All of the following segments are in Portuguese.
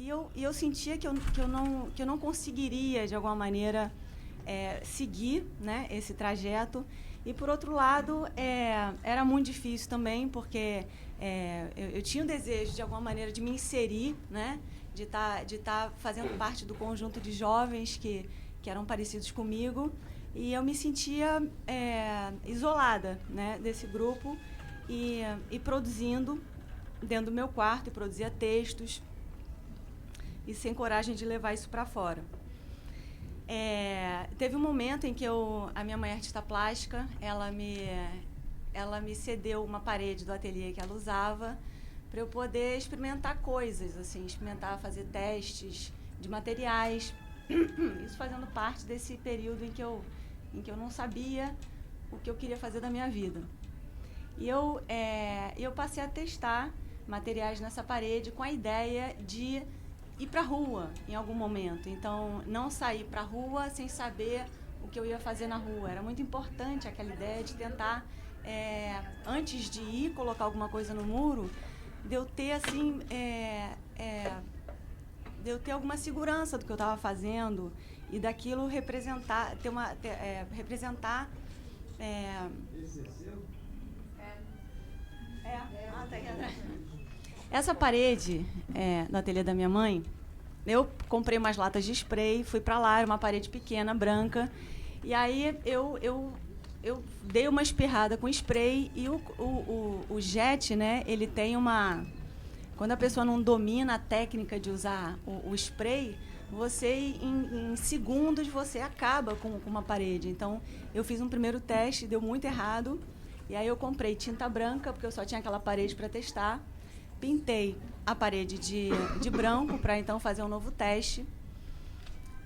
E eu sentia que eu não conseguiria, de alguma maneira, seguir, né, esse trajeto. E, por outro lado, era muito difícil também, porque eu tinha o desejo, de alguma maneira, de me inserir, né, de estar fazendo parte do conjunto de jovens que eram parecidos comigo. E eu me sentia isolada, né, desse grupo e produzindo dentro do meu quarto, e produzia textos e sem coragem de levar isso para fora. Teve um momento em que a minha mãe é artista plástica, ela me cedeu uma parede do ateliê que ela usava para eu poder experimentar coisas, assim, experimentar fazer testes de materiais, isso fazendo parte desse período em que eu não sabia o que eu queria fazer da minha vida. E eu passei a testar materiais nessa parede com a ideia de ir para a rua em algum momento. Então, não sair para a rua sem saber o que eu ia fazer na rua. Era muito importante aquela ideia de tentar, antes de ir colocar alguma coisa no muro, de eu ter, assim, de eu ter alguma segurança do que eu estava fazendo e daquilo representar, representar... tá aqui atrás. Essa parede no ateliê da minha mãe, eu comprei umas latas de spray, fui para lá, era uma parede pequena, branca, e aí eu dei uma espirrada com spray e o jet, né, ele tem uma... Quando a pessoa não domina a técnica de usar o spray, você, em segundos, você acaba com uma parede. Então, eu fiz um primeiro teste, deu muito errado, e aí eu comprei tinta branca, porque eu só tinha aquela parede para testar. Pintei a parede de branco para, então, fazer um novo teste.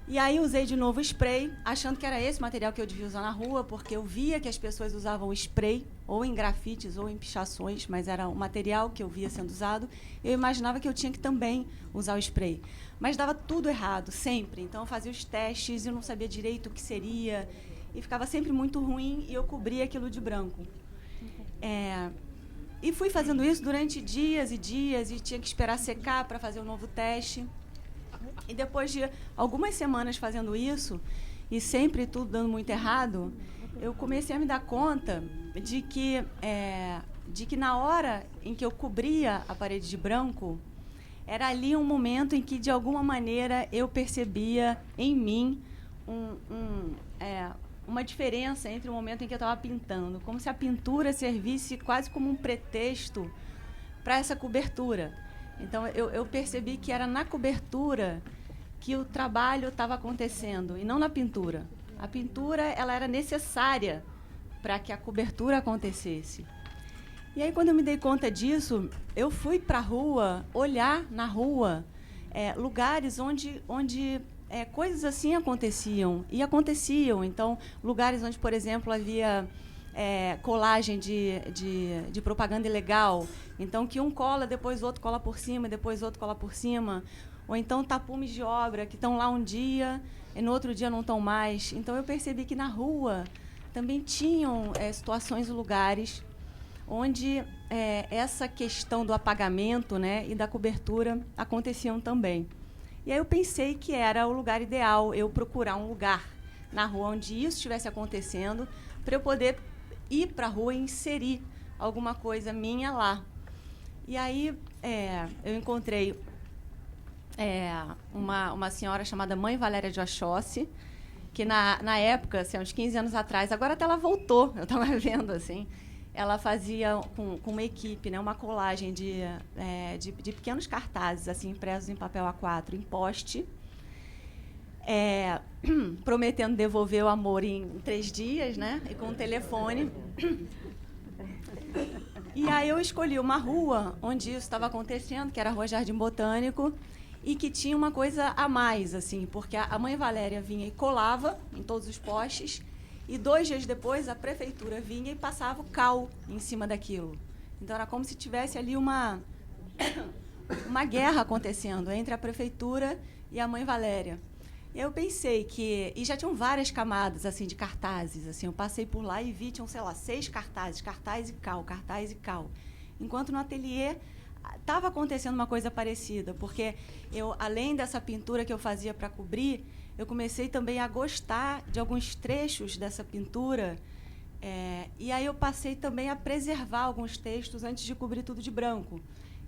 E aí usei de novo spray, achando que era esse material que eu devia usar na rua, porque eu via que as pessoas usavam spray, ou em grafites, ou em pichações, mas era o material que eu via sendo usado. Eu imaginava que eu tinha que também usar o spray. Mas dava tudo errado, sempre. Então, eu fazia os testes e não sabia direito o que seria. E ficava sempre muito ruim e eu cobria aquilo de branco. E fui fazendo isso durante dias e dias e tinha que esperar secar para fazer um novo teste. E depois de algumas semanas fazendo isso, e sempre tudo dando muito errado, eu comecei a me dar conta de que na hora em que eu cobria a parede de branco, era ali um momento em que, de alguma maneira, eu percebia em mim uma diferença entre o momento em que eu estava pintando, como se a pintura servisse quase como um pretexto para essa cobertura. Então, eu percebi que era na cobertura que o trabalho estava acontecendo, e não na pintura. A pintura ela era necessária para que a cobertura acontecesse. E aí, quando eu me dei conta disso, eu fui para a rua, olhar na rua, lugares onde coisas assim aconteciam. E aconteciam. Então, lugares onde, por exemplo, havia colagem de propaganda ilegal. Então, que um cola, depois o outro cola por cima, depois o outro cola por cima. Ou então tapumes de obra que estão lá um dia e no outro dia não estão mais. Então, eu percebi que na rua também tinham situações e lugares onde essa questão do apagamento, né, e da cobertura aconteciam também. E aí eu pensei que era o lugar ideal, eu procurar um lugar na rua onde isso estivesse acontecendo, para eu poder ir para a rua e inserir alguma coisa minha lá. E aí eu encontrei uma senhora chamada Mãe Valéria de Oxóssi, que na época, assim, uns 15 anos atrás, agora até ela voltou, eu estava vendo, assim, ela fazia com uma equipe, né, uma colagem de pequenos cartazes, assim, impressos em papel A4, em poste, prometendo devolver o amor em 3 dias, né, e com um telefone. E aí eu escolhi uma rua onde isso estava acontecendo, que era a Rua Jardim Botânico, e que tinha uma coisa a mais, assim, porque a Mãe Valéria vinha e colava em todos os postes, e 2 dias depois a prefeitura vinha e passava o cal em cima daquilo. Então era como se tivesse ali uma guerra acontecendo entre a prefeitura e a Mãe Valéria. E eu pensei que... E já tinham várias camadas assim, de cartazes. Assim, eu passei por lá e vi, tinham, sei lá, 6 cartazes, cartaz e cal. Enquanto no ateliê estava acontecendo uma coisa parecida, porque eu, além dessa pintura que eu fazia para cobrir, eu comecei também a gostar de alguns trechos dessa pintura, e aí eu passei também a preservar alguns textos antes de cobrir tudo de branco.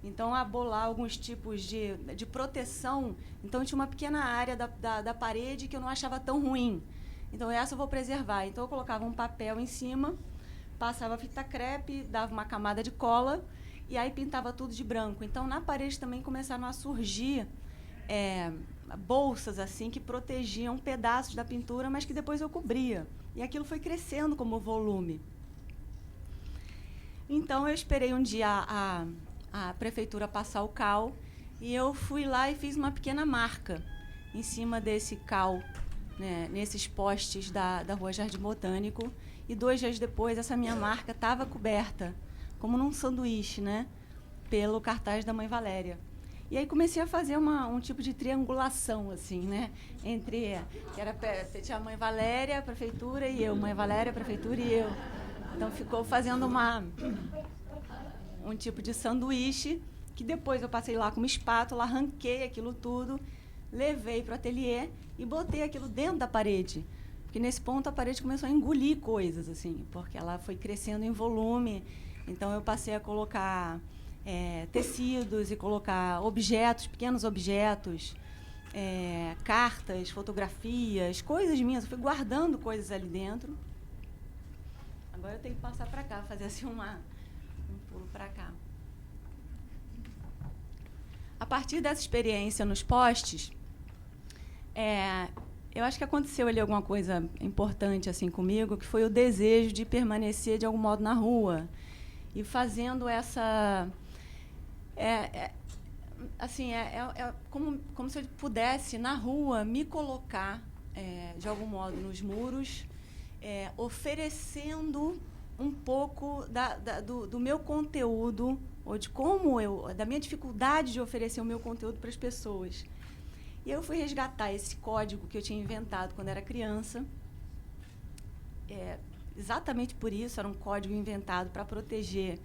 Então, a bolar alguns tipos de proteção. Então, tinha uma pequena área da parede que eu não achava tão ruim. Então, essa eu vou preservar. Então, eu colocava um papel em cima, passava fita crepe, dava uma camada de cola, e aí pintava tudo de branco. Então, na parede também começaram a surgir bolsas assim que protegiam pedaços da pintura, mas que depois eu cobria. E aquilo foi crescendo como volume. Então, eu esperei um dia a prefeitura passar o cal, e eu fui lá e fiz uma pequena marca em cima desse cal, né, nesses postes da Rua Jardim Botânico, e 2 dias depois essa minha marca estava coberta, como num sanduíche, né, pelo cartaz da Mãe Valéria. E aí comecei a fazer um tipo de triangulação, assim, né, entre... tinha a Mãe Valéria, a prefeitura e eu, Mãe Valéria, a prefeitura e eu. Então ficou fazendo um tipo de sanduíche, que depois eu passei lá com uma espátula, arranquei aquilo tudo, levei para o ateliê e botei aquilo dentro da parede. Porque nesse ponto a parede começou a engolir coisas, assim, porque ela foi crescendo em volume. Então eu passei a colocar tecidos e colocar objetos, pequenos objetos, cartas, fotografias, coisas minhas. Eu fui guardando coisas ali dentro. Agora eu tenho que passar para cá, fazer assim um pulo para cá. A partir dessa experiência nos postes, eu acho que aconteceu ali alguma coisa importante assim comigo, que foi o desejo de permanecer de algum modo na rua e fazendo essa como se eu pudesse na rua me colocar de algum modo nos muros, oferecendo um pouco do meu conteúdo, ou de da minha dificuldade de oferecer o meu conteúdo para as pessoas. E eu fui resgatar esse código que eu tinha inventado quando era criança. Exatamente por isso, era um código inventado para proteger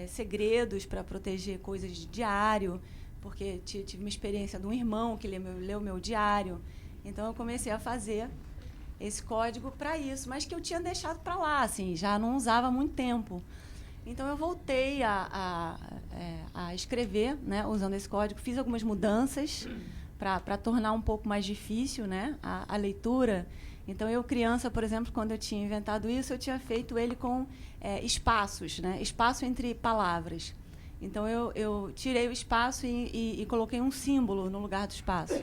segredos, para proteger coisas de diário, porque tive uma experiência de um irmão que leu meu diário. Então, eu comecei a fazer esse código para isso, mas que eu tinha deixado para lá, assim, já não usava há muito tempo. Então, eu voltei a escrever, né, usando esse código, fiz algumas mudanças para tornar um pouco mais difícil, né, a leitura. Então, eu, criança, por exemplo, quando eu tinha inventado isso, eu tinha feito ele com espaços, né, espaço entre palavras. Então, eu tirei o espaço e coloquei um símbolo no lugar do espaço.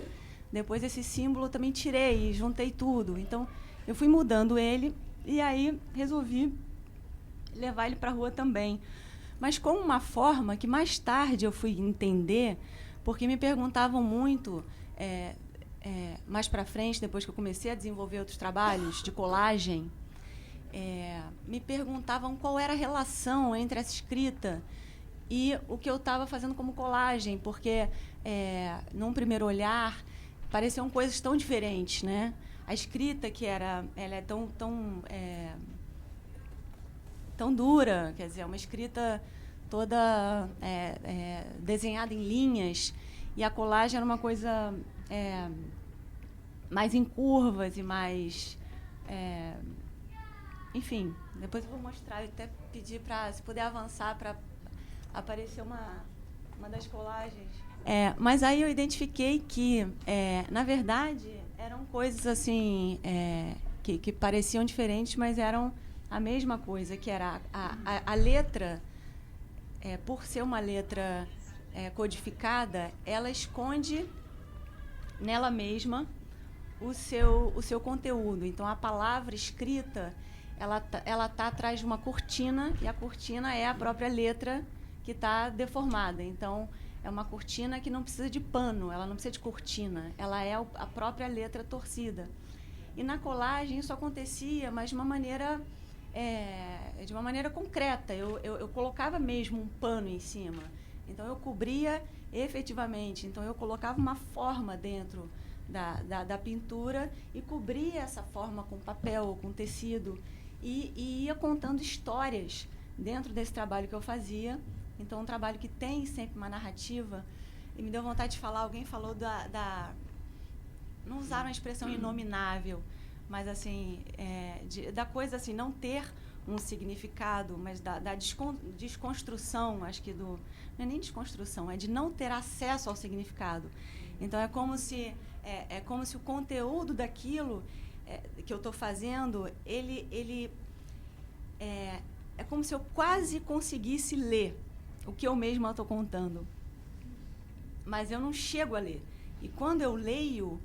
Depois, esse símbolo eu também tirei e juntei tudo. Então, eu fui mudando ele e aí resolvi levar ele para a rua também. Mas com uma forma que mais tarde eu fui entender, porque me perguntavam muito, mais para frente, depois que eu comecei a desenvolver outros trabalhos de colagem, me perguntavam qual era a relação entre essa escrita e o que eu estava fazendo como colagem, porque, num primeiro olhar, pareciam coisas tão diferentes, né? A escrita, ela é tão dura, quer dizer, é uma escrita toda desenhada em linhas, e a colagem era uma coisa mais em curvas e mais... enfim, depois eu vou mostrar, eu até pedir para, se puder avançar, para aparecer uma das colagens. Mas aí eu identifiquei que, na verdade, eram coisas assim que pareciam diferentes, mas eram a mesma coisa, que era a letra, por ser uma letra codificada, ela esconde nela mesma o seu conteúdo. Então, a palavra escrita, ela está atrás de uma cortina, e a cortina é a própria letra que está deformada. Então, é uma cortina que não precisa de pano, ela não precisa de cortina, ela é a própria letra torcida. E na colagem isso acontecia, mas de uma maneira concreta. Eu colocava mesmo um pano em cima. Então, eu cobria efetivamente. Então, eu colocava uma forma dentro da pintura e cobria essa forma com papel ou com tecido e ia contando histórias dentro desse trabalho que eu fazia, Então, um trabalho que tem sempre uma narrativa, e me deu vontade de falar, alguém falou não usaram a expressão inominável, mas assim, da coisa assim, não ter um significado, mas da desconstrução, acho que não é nem desconstrução, é de não ter acesso ao significado. Então, é como se o conteúdo daquilo que eu estou fazendo, ele é como se eu quase conseguisse ler o que eu mesma estou contando. Mas eu não chego a ler. E quando eu leio,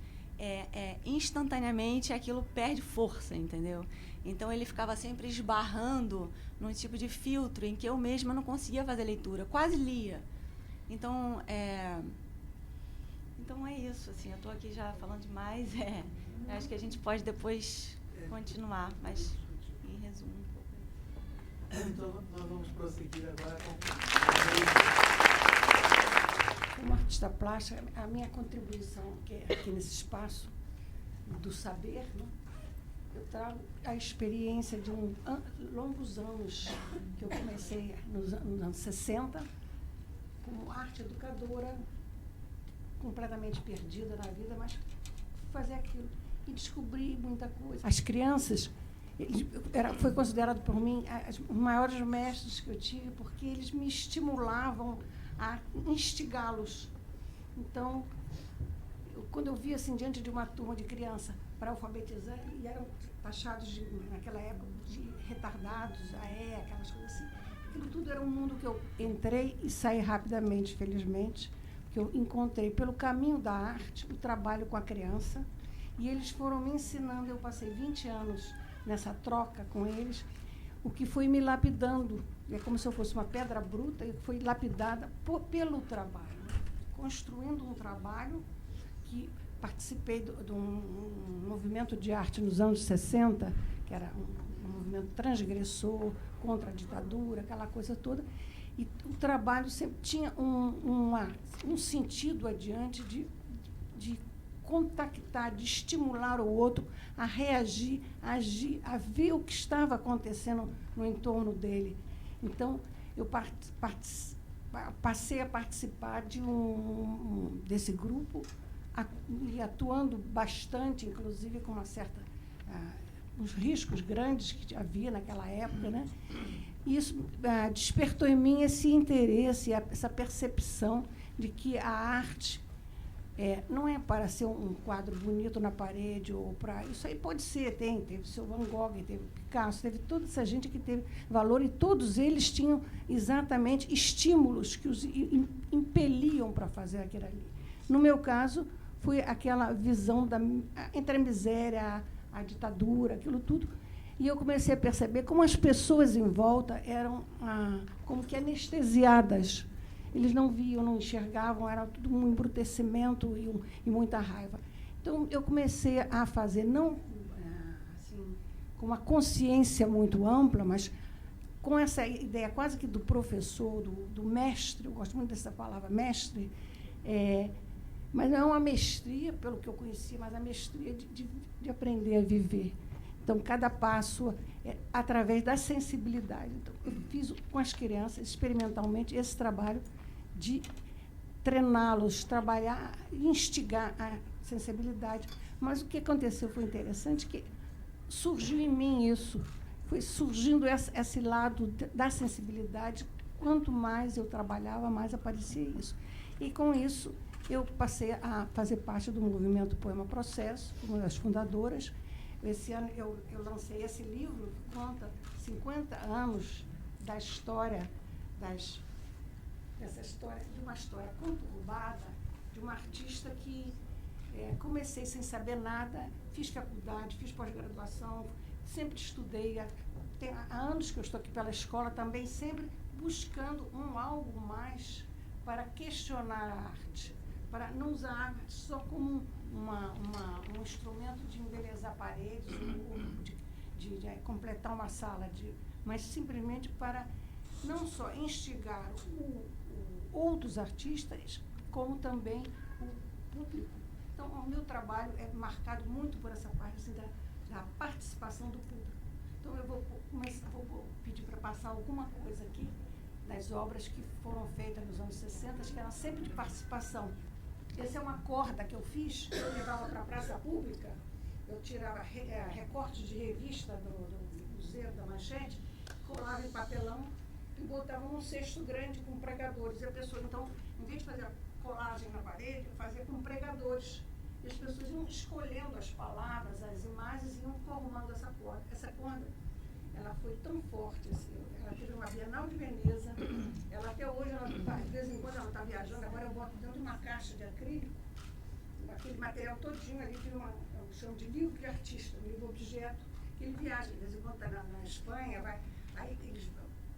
instantaneamente aquilo perde força, entendeu? Então ele ficava sempre esbarrando num tipo de filtro em que eu mesma não conseguia fazer leitura, quase lia. Então é isso, assim, eu estou aqui já falando demais, acho que a gente pode depois continuar, mas em resumo. Então, nós vamos prosseguir agora com... Como artista plástica, a minha contribuição aqui nesse espaço do saber, né, eu trago a experiência de longos anos que eu comecei nos anos 60, como arte educadora, completamente perdida na vida, mas fazer aquilo e descobri muita coisa. As crianças, foi considerado por mim os maiores mestres que eu tive, porque eles me estimulavam a instigá-los. Então, quando eu via assim, diante de uma turma de criança para alfabetizar, e eram taxados, naquela época, de retardados, aquelas coisas assim, aquilo tudo era um mundo que eu entrei e saí rapidamente, felizmente, porque eu encontrei, pelo caminho da arte, o trabalho com a criança, e eles foram me ensinando. Eu passei 20 anos nessa troca com eles, o que foi me lapidando. É como se eu fosse uma pedra bruta, e foi lapidada pelo trabalho, construindo um trabalho que participei de um movimento de arte nos anos 60, que era um movimento transgressor contra a ditadura, aquela coisa toda, e o trabalho sempre tinha um sentido adiante de contactar, de estimular o outro a reagir, a agir, a ver o que estava acontecendo no entorno dele. Então, eu passei a participar desse grupo, e atuando bastante, inclusive com uns riscos grandes que havia naquela época, né? E isso despertou em mim esse interesse, essa percepção de que a arte não é para ser um quadro bonito na parede, ou para... Isso aí pode ser, teve o seu Van Gogh, teve o Picasso, teve toda essa gente que teve valor, e todos eles tinham exatamente estímulos que os impeliam para fazer aquilo ali. No meu caso, foi aquela visão entre a miséria, a ditadura, aquilo tudo, e eu comecei a perceber como as pessoas em volta eram como que anestesiadas. Eles não viam, não enxergavam, era tudo um embrutecimento e muita raiva. Então, eu comecei a fazer, não assim, com uma consciência muito ampla, mas com essa ideia quase que do professor, do mestre, eu gosto muito dessa palavra, mestre, mas não é uma mestria, pelo que eu conhecia, mas a mestria de aprender a viver. Então, cada passo é através da sensibilidade. Então, eu fiz com as crianças, experimentalmente, esse trabalho de treiná-los, trabalhar, instigar a sensibilidade. Mas o que aconteceu foi interessante, que surgiu em mim isso, foi surgindo esse lado da sensibilidade. Quanto mais eu trabalhava, mais aparecia isso. E, com isso, eu passei a fazer parte do movimento Poema Processo, uma das fundadoras. Esse ano eu lancei esse livro, que conta 50 anos da história, dessa história, de uma história conturbada, de uma artista que comecei sem saber nada, fiz faculdade, fiz pós-graduação, sempre estudei. Há anos que eu estou aqui pela escola também, sempre buscando algo mais para questionar a arte, para não usar a arte só como um instrumento de embelezar paredes, ou de completar uma sala, mas simplesmente para não só instigar outros artistas, como também o público. Então, o meu trabalho é marcado muito por essa parte assim, da participação do público. Então, eu vou pedir para passar alguma coisa aqui nas obras que foram feitas nos anos 60, que eram sempre de participação. Essa é uma corda que eu fiz, eu levava para a praça pública, eu tirava recortes de revista do Cruzeiro, da Manchete, colava em papelão e botava num cesto grande com pregadores. E a pessoa, então, em vez de fazer a colagem na parede, fazia com pregadores. E as pessoas iam escolhendo as palavras, as imagens, e iam formando essa corda. Essa corda, ela foi tão forte, assim, ela teve uma Bienal de Veneza, ela até hoje, de vez em quando ela está viajando, agora eu boto dentro de uma caixa de acrílico, aquele material todinho ali, eu chamo de livro de artista, livro objeto, que ele viaja, de vez em quando está na Espanha, aí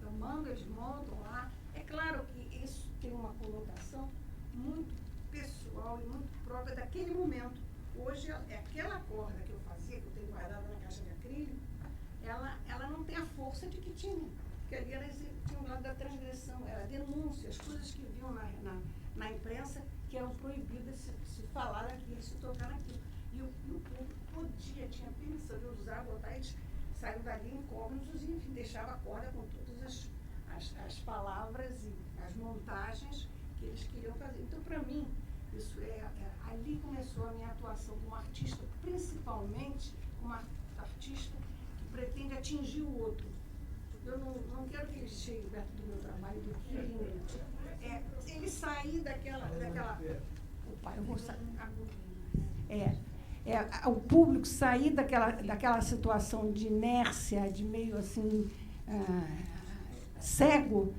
eu mando, eles montam lá. É claro que isso tem uma conotação muito pessoal e muito própria daquele momento. Hoje, aquela corda que eu fazia, que eu tenho guardada na caixa de acrílico, ela não tem a força de que tinha. Porque ali tinha um lado da transgressão, era denúncia, as coisas que viam na imprensa que eram proibidas se falar aquilo, se tocar naquilo. E o público podia, tinha permissão de usar, botar, eles saíram dali incógnitos e deixava a corda com todas as palavras e as montagens que eles queriam fazer. Então, para mim, isso ali começou a minha atuação como artista, principalmente como artista que pretende atingir o outro. Eu não quero que ele chegue perto do meu trabalho, do que ele sair daquela... Opa, eu vou sair. O público sair daquela situação de inércia, de meio assim, cego,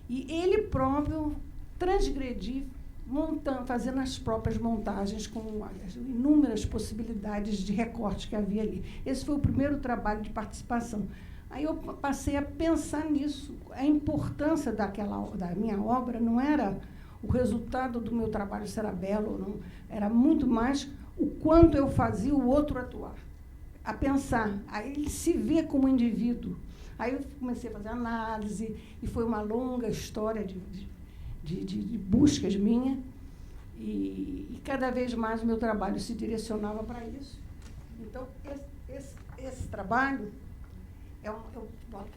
e ele próprio transgredir, fazendo as próprias montagens com as inúmeras possibilidades de recorte que havia ali. Esse foi o primeiro trabalho de participação. Aí eu passei a pensar nisso. A importância da minha obra não era o resultado do meu trabalho ser belo, não, era muito mais o quanto eu fazia o outro atuar, a pensar. Aí ele se vê como indivíduo. Aí eu comecei a fazer análise, e foi uma longa história de buscas minha, e cada vez mais o meu trabalho se direcionava para isso. Então, esse trabalho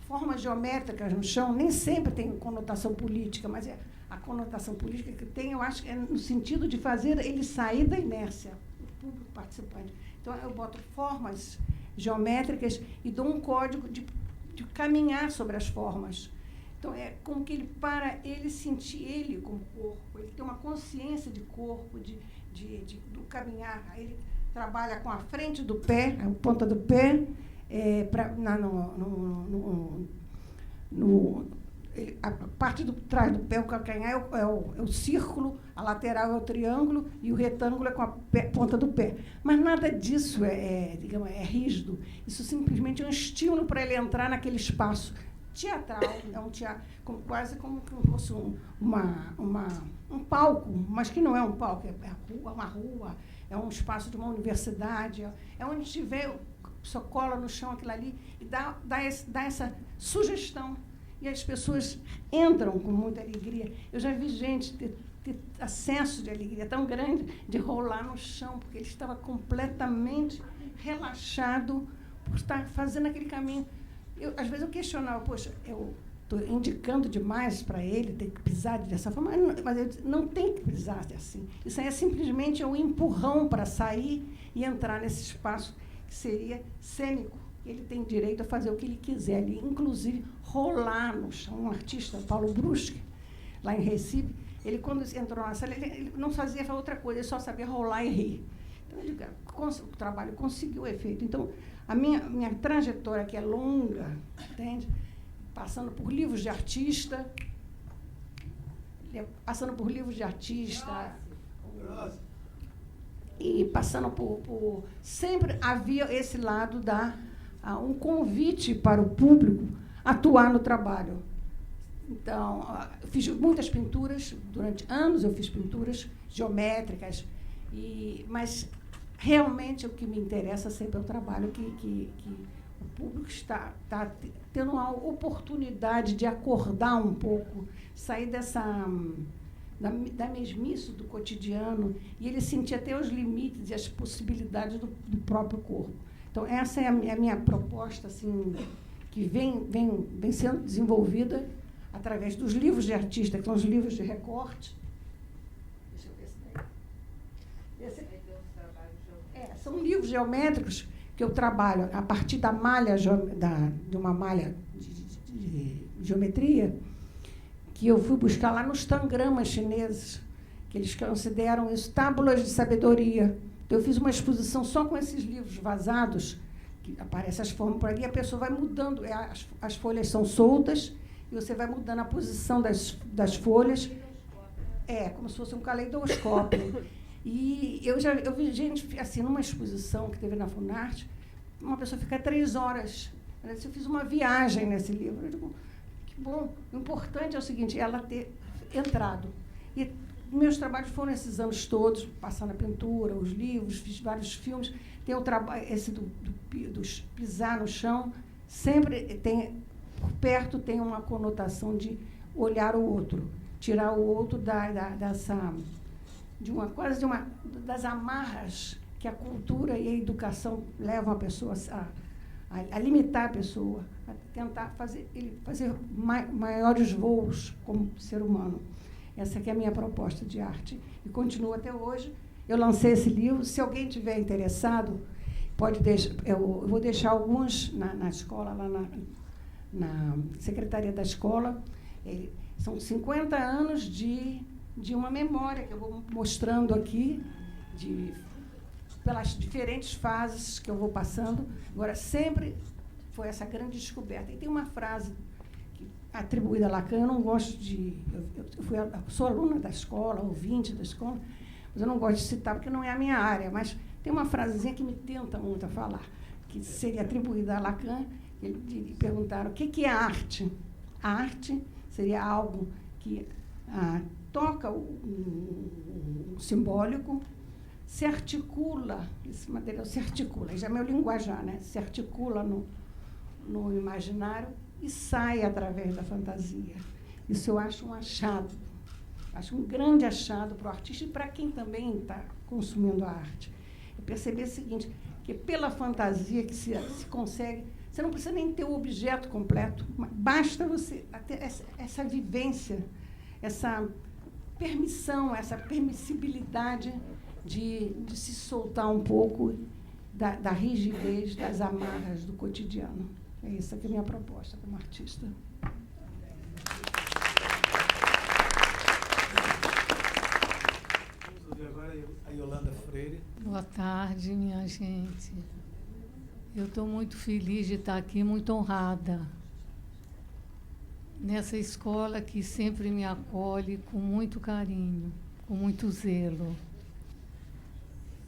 formas geométricas no chão, nem sempre tem conotação política, mas a conotação política que tem, eu acho que é no sentido de fazer ele sair da inércia, o público participante. Então, eu boto formas geométricas e dou um código de caminhar sobre as formas. Então, é como que para ele sentir ele como corpo, ele tem uma consciência de corpo, do caminhar. Aí ele trabalha com a frente do pé, a ponta do pé, a parte de trás do pé, o calcanhar é o círculo, a lateral é o triângulo e o retângulo é com a ponta do pé. Mas nada disso digamos, é rígido. Isso simplesmente é um estímulo para ele entrar naquele espaço teatral, é um teatro, quase como se fosse um palco, mas que não é um palco, é uma rua, é um espaço de uma universidade, é onde tiver, só cola no chão aquilo ali e dá essa sugestão. E as pessoas entram com muita alegria. Eu já vi gente ter acesso de alegria tão grande de rolar no chão, porque ele estava completamente relaxado por estar fazendo aquele caminho. Às vezes eu questionava, poxa, eu estou indicando demais para ele ter que pisar dessa forma, mas ele não tem que pisar assim. Isso aí é simplesmente um empurrão para sair e entrar nesse espaço que seria cênico. Ele tem direito a fazer o que ele quiser ali, inclusive rolar no chão. Um artista, Paulo Brusque, lá em Recife, ele, quando entrou na sala, ele não fazia outra coisa, ele só sabia rolar e rir. Então, o trabalho conseguiu o efeito. Então, a minha trajetória, que é longa, entende? Passando por livros de artista, e passando por... Sempre havia esse lado um convite para o público atuar no trabalho. Então, eu fiz muitas pinturas, durante anos eu fiz pinturas geométricas, mas realmente o que me interessa sempre é o trabalho que o público está tendo uma oportunidade de acordar um pouco, sair da mesmice do cotidiano, e ele sentir até os limites e as possibilidades do próprio corpo. Então, essa é a minha proposta, assim, que vem sendo desenvolvida através dos livros de artista, que são os livros de recorte. Deixa eu ver se daí. São livros geométricos que eu trabalho a partir da malha, de uma malha de geometria, que eu fui buscar lá nos tangramas chineses, que eles consideram isso tábulas de sabedoria. Então, eu fiz uma exposição só com esses livros vazados, que aparecem as formas por ali, e a pessoa vai mudando, as folhas são soltas, e você vai mudando a posição das folhas. Como se fosse um caleidoscópio. E eu vi gente, assim, numa exposição que teve na Funarte, uma pessoa fica 3 horas. Eu fiz uma viagem nesse livro. Eu digo, que bom. O importante é o seguinte, ela ter entrado. E meus trabalhos foram esses anos todos, passando a pintura, os livros, fiz vários filmes. Tem o trabalho, esse dos pisar no chão, sempre tem, por perto tem uma conotação de olhar o outro, tirar o outro das amarras que a cultura e a educação levam a pessoa a limitar a pessoa, a tentar fazer maiores voos como ser humano. Essa aqui é a minha proposta de arte e continua até hoje. Eu lancei esse livro. Se alguém tiver interessado, pode deixar. Eu vou deixar alguns na escola, lá na secretaria da escola. São 50 anos de uma memória que eu vou mostrando aqui, pelas diferentes fases que eu vou passando. Agora, sempre foi essa grande descoberta. E tem uma frase atribuída a Lacan, eu não gosto de... Eu sou aluna da escola, ouvinte da escola, mas eu não gosto de citar, porque não é a minha área, mas tem uma frasezinha que me tenta muito a falar, que seria atribuída a Lacan. Ele perguntaram, o que é arte? A arte seria algo que toca o simbólico, se articula, esse material se articula, já é meu linguajar, né? Se articula no imaginário e sai através da fantasia. Isso eu acho um achado, acho um grande achado para o artista e para quem também está consumindo a arte. Eu percebi o seguinte, que pela fantasia que se consegue, você não precisa nem ter o objeto completo, basta você ter essa vivência, essa permissão, essa permissibilidade de se soltar um pouco da rigidez, das amarras do cotidiano. É isso que é a minha proposta como artista. Vamos ouvir agora a Yolanda Freire. Boa tarde, minha gente. Eu estou muito feliz de estar aqui, muito honrada. Nessa escola que sempre me acolhe com muito carinho, com muito zelo.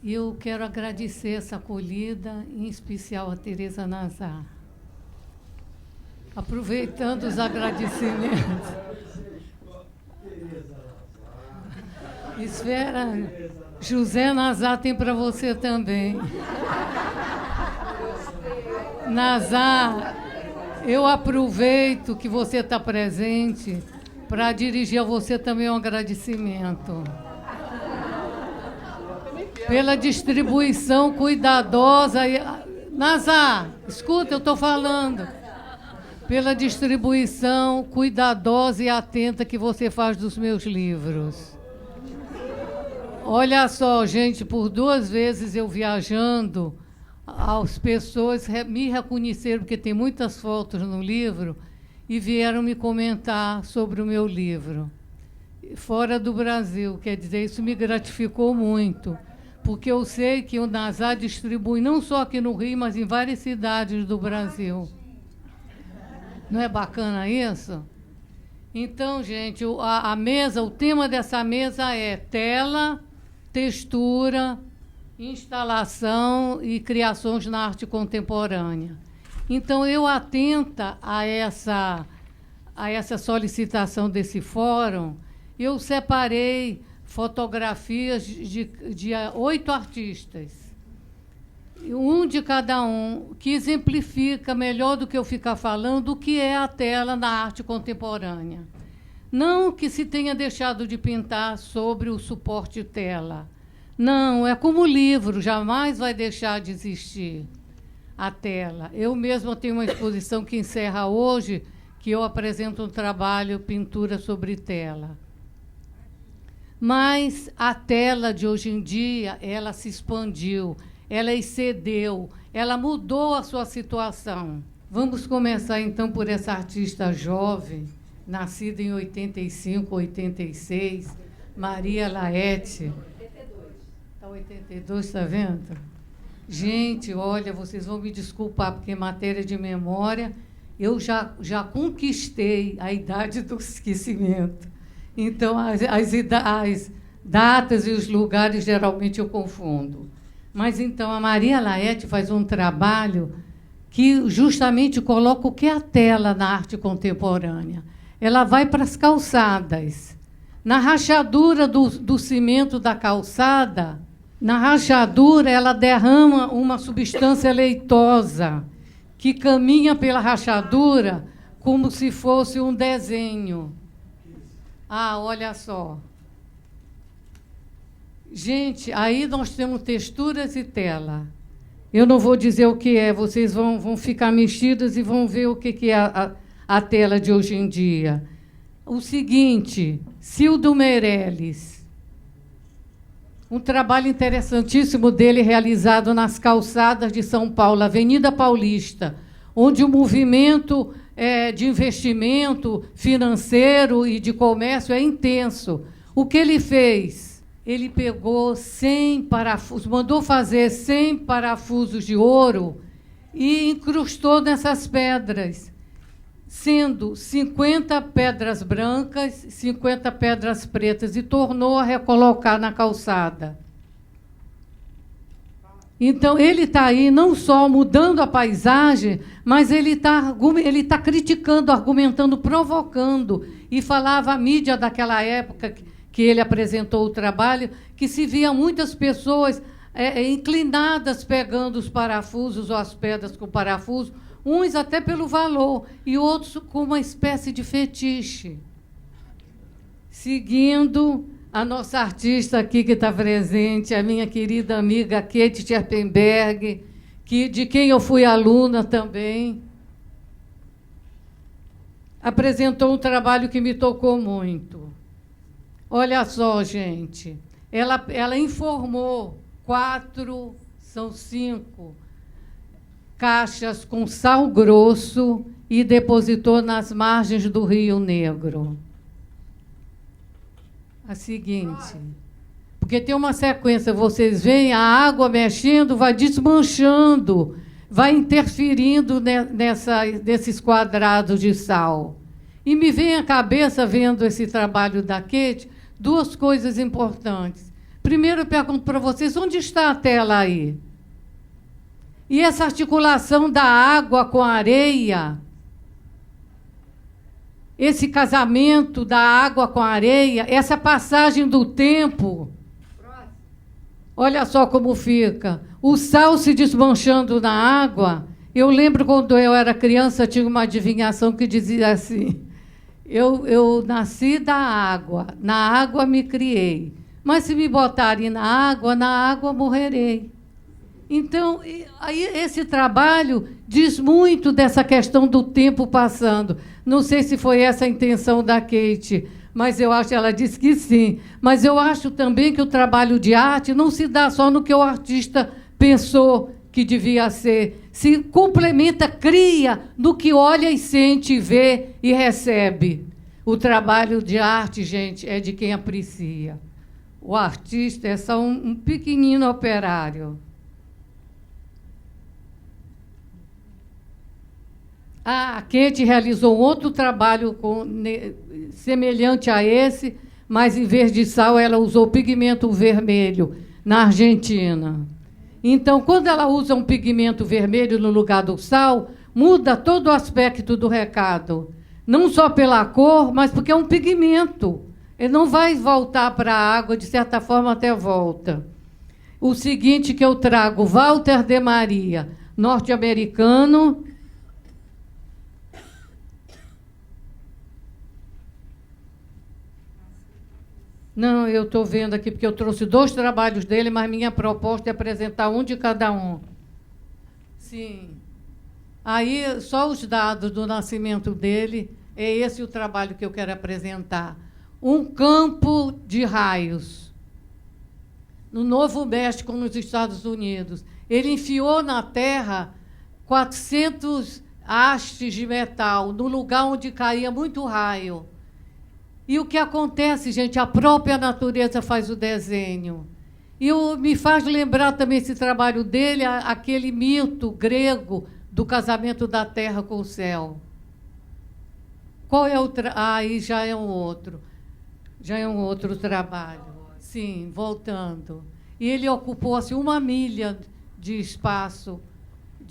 E eu quero agradecer essa acolhida, em especial a Tereza Nazar. Aproveitando os agradecimentos. Espera, José Nazar tem para você também. Nazar, eu aproveito que você está presente para dirigir a você também um agradecimento. Pela distribuição cuidadosa. Nazar, escuta, eu estou falando. Pela distribuição cuidadosa e atenta que você faz dos meus livros. Olha só, gente, por 2 vezes eu viajando, as pessoas me reconheceram, porque tem muitas fotos no livro, e vieram me comentar sobre o meu livro. Fora do Brasil, quer dizer, isso me gratificou muito, porque eu sei que o Nazar distribui não só aqui no Rio, mas em várias cidades do Brasil. Não é bacana isso? Então, gente, a mesa, o tema dessa mesa é tela, textura, instalação e criações na arte contemporânea. Então, eu, atenta a essa solicitação desse fórum, eu separei fotografias de 8 artistas, um de cada um, que exemplifica melhor do que eu ficar falando o que é a tela na arte contemporânea. Não que se tenha deixado de pintar sobre o suporte tela. Não, é como o livro, jamais vai deixar de existir a tela. Eu mesma tenho uma exposição que encerra hoje, que eu apresento um trabalho pintura sobre tela. Mas a tela de hoje em dia, ela se expandiu, ela excedeu, ela mudou a sua situação. Vamos começar, então, por essa artista jovem, nascida em 85, 86, Maria Laete. 82, está vendo? Gente, olha, vocês vão me desculpar, porque em matéria de memória, eu já conquistei a idade do esquecimento. Então, as datas e os lugares, geralmente, eu confundo. Mas, então, a Maria Laete faz um trabalho que justamente coloca o que é a tela na arte contemporânea. Ela vai para as calçadas. Na rachadura do cimento da calçada, na rachadura, ela derrama uma substância leitosa que caminha pela rachadura como se fosse um desenho. Ah, olha só. Gente, aí nós temos texturas e tela. Eu não vou dizer o que é, vocês vão ficar mexidos e vão ver o que é a tela de hoje em dia. O seguinte, Cildo Meirelles. Um trabalho interessantíssimo dele realizado nas calçadas de São Paulo, Avenida Paulista, onde o movimento de investimento financeiro e de comércio é intenso. O que ele fez? Ele pegou 100 parafusos, mandou fazer 100 parafusos de ouro e incrustou nessas pedras, sendo 50 pedras brancas, 50 pedras pretas, e tornou a recolocar na calçada. Então, ele está aí não só mudando a paisagem, mas ele está criticando, argumentando, provocando. E falava a mídia daquela época que ele apresentou o trabalho, que se via muitas pessoas inclinadas pegando os parafusos ou as pedras com parafuso, uns até pelo valor, e outros com uma espécie de fetiche. Seguindo, a nossa artista aqui que está presente, a minha querida amiga Kate Scherpenberg, de quem eu fui aluna também, apresentou um trabalho que me tocou muito. Olha só, gente, ela informou 5 caixas com sal grosso e depositou nas margens do Rio Negro. A seguinte, porque tem uma sequência, vocês veem, a água mexendo, vai desmanchando, vai interferindo nesses quadrados de sal. E me vem à cabeça, vendo esse trabalho da Kate, 2 coisas importantes. Primeiro, eu pergunto para vocês, onde está a tela aí? E essa articulação da água com a areia, esse casamento da água com a areia, essa passagem do tempo, olha só como fica. O sal se desmanchando na água. Eu lembro quando eu era criança, tinha uma adivinhação que dizia assim: eu nasci da água, na água me criei, mas se me botarem na água morrerei. Então, aí esse trabalho diz muito dessa questão do tempo passando. Não sei se foi essa a intenção da Kate, mas ela disse que sim. Mas eu acho também que o trabalho de arte não se dá só no que o artista pensou que devia ser. Se complementa, cria no que olha e sente, vê e recebe. O trabalho de arte, gente, é de quem aprecia. O artista é só um pequenino operário. A Kate realizou outro trabalho semelhante a esse, mas, em vez de sal, ela usou pigmento vermelho, na Argentina. Então, quando ela usa um pigmento vermelho no lugar do sal, muda todo o aspecto do recado. Não só pela cor, mas porque é um pigmento. Ele não vai voltar para a água, de certa forma, até volta. O seguinte que eu trago, Walter de Maria, norte-americano. Não, eu estou vendo aqui, porque eu trouxe 2 trabalhos dele, mas minha proposta é apresentar um de cada um. Sim. Aí, só os dados do nascimento dele, É esse o trabalho que eu quero apresentar. Um campo de raios, no Novo México, nos Estados Unidos. Ele enfiou na terra 400 hastes de metal, no lugar onde caía muito raio. E o que acontece, gente? A própria natureza faz o desenho. E me faz lembrar também esse trabalho dele, aquele mito grego do casamento da terra com o céu. Qual é o aí já é um outro. Já é um outro trabalho. Sim, voltando. E ele ocupou assim, 1 milha de espaço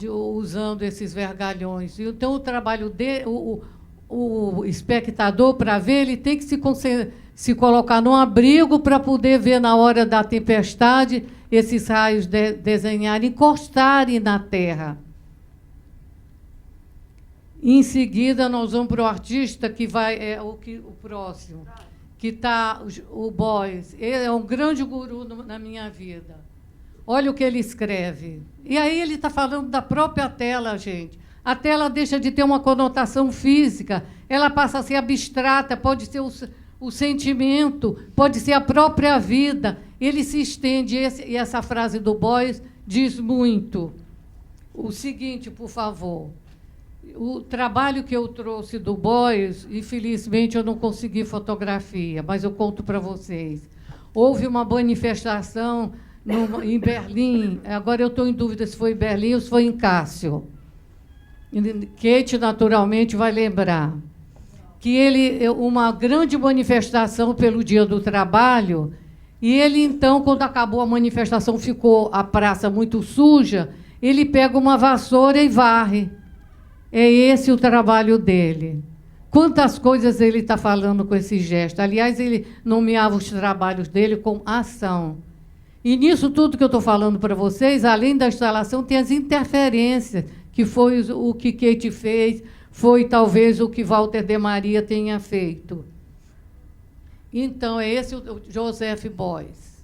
usando esses vergalhões. Então, o trabalho dele, o espectador, para ver, ele tem que se colocar num abrigo para poder ver, na hora da tempestade, esses raios desenharem, encostarem na terra. Em seguida, nós vamos para o artista, que vai o próximo, que está o Beuys. Ele é um grande guru na minha vida. Olha o que ele escreve. E aí ele está falando da própria tela, gente. A tela deixa de ter uma conotação física, ela passa a ser abstrata, pode ser o sentimento, pode ser a própria vida. Ele se estende, e essa frase do Beuys diz muito. O seguinte, por favor. O trabalho que eu trouxe do Beuys, infelizmente eu não consegui fotografia, mas eu conto para vocês. Houve uma manifestação em Berlim, agora eu estou em dúvida se foi em Berlim ou se foi em Cássio. Kate, naturalmente, vai lembrar. Que uma grande manifestação pelo Dia do Trabalho, e ele, então, quando acabou a manifestação, ficou a praça muito suja, ele pega uma vassoura e varre. É esse o trabalho dele. Quantas coisas ele está falando com esse gesto. Aliás, ele nomeava os trabalhos dele com ação. E nisso tudo que eu estou falando para vocês, além da instalação, tem as interferências, que foi o que Kate fez, foi talvez o que Walter de Maria tenha feito. Então, é esse o Joseph Beuys.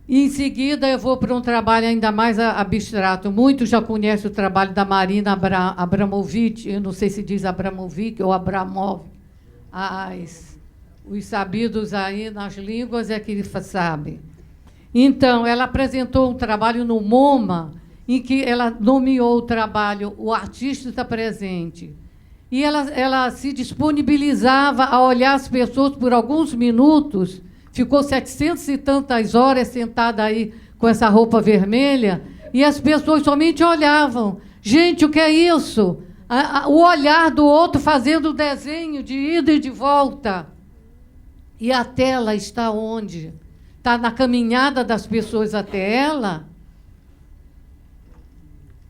E, em seguida, eu vou para um trabalho ainda mais abstrato. Muitos já conhecem o trabalho da Marina Abramovic, eu não sei se diz Abramovic ou Abramov. Os sabidos aí nas línguas é que sabem. Então, ela apresentou um trabalho no MoMA, em que ela nomeou o trabalho O Artista Está Presente. E ela se disponibilizava a olhar as pessoas por alguns minutos. Ficou 700 e tantas horas sentada aí com essa roupa vermelha, e as pessoas somente olhavam. Gente, o que é isso? O olhar do outro fazendo o desenho de ida e de volta. E a tela está onde? Está na caminhada das pessoas até ela?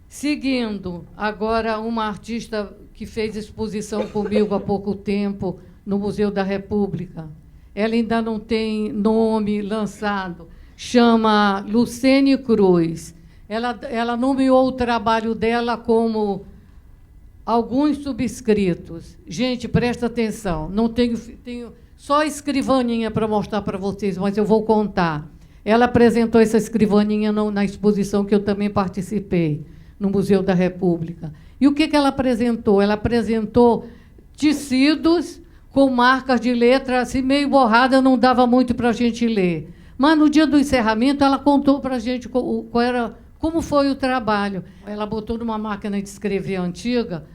Seguindo, agora uma artista que fez exposição comigo há pouco tempo no Museu da República. Ela ainda não tem nome lançado, chama Lucene Cruz. Ela nomeou o trabalho dela como Alguns Subscritos. Gente, presta atenção, não tenho só escrivaninha para mostrar para vocês, mas eu vou contar. Ela apresentou essa escrivaninha na exposição que eu também participei, no Museu da República. E o que ela apresentou? Ela apresentou tecidos com marcas de letra assim, meio borrada, não dava muito para a gente ler. Mas, no dia do encerramento, ela contou para a gente como foi o trabalho. Ela botou numa máquina de escrever antiga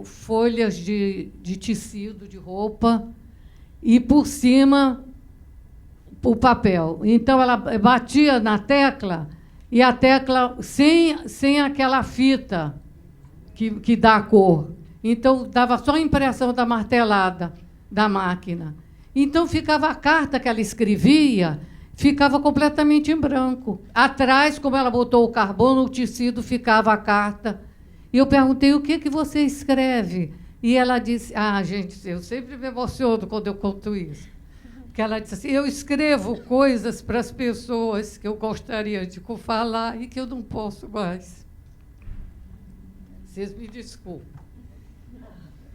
folhas de tecido, de roupa, e, por cima, o papel. Então, ela batia na tecla, e a tecla sem aquela fita que dá a cor. Então, dava só a impressão da martelada da máquina. Então, ficava a carta que ela escrevia, ficava completamente em branco. Atrás, como ela botou o carbono, o tecido ficava a carta. E eu perguntei, o que você escreve? E ela disse, gente, eu sempre me emociono quando eu conto isso. Porque ela disse assim, eu escrevo coisas para as pessoas que eu gostaria de falar e que eu não posso mais. Vocês me desculpem.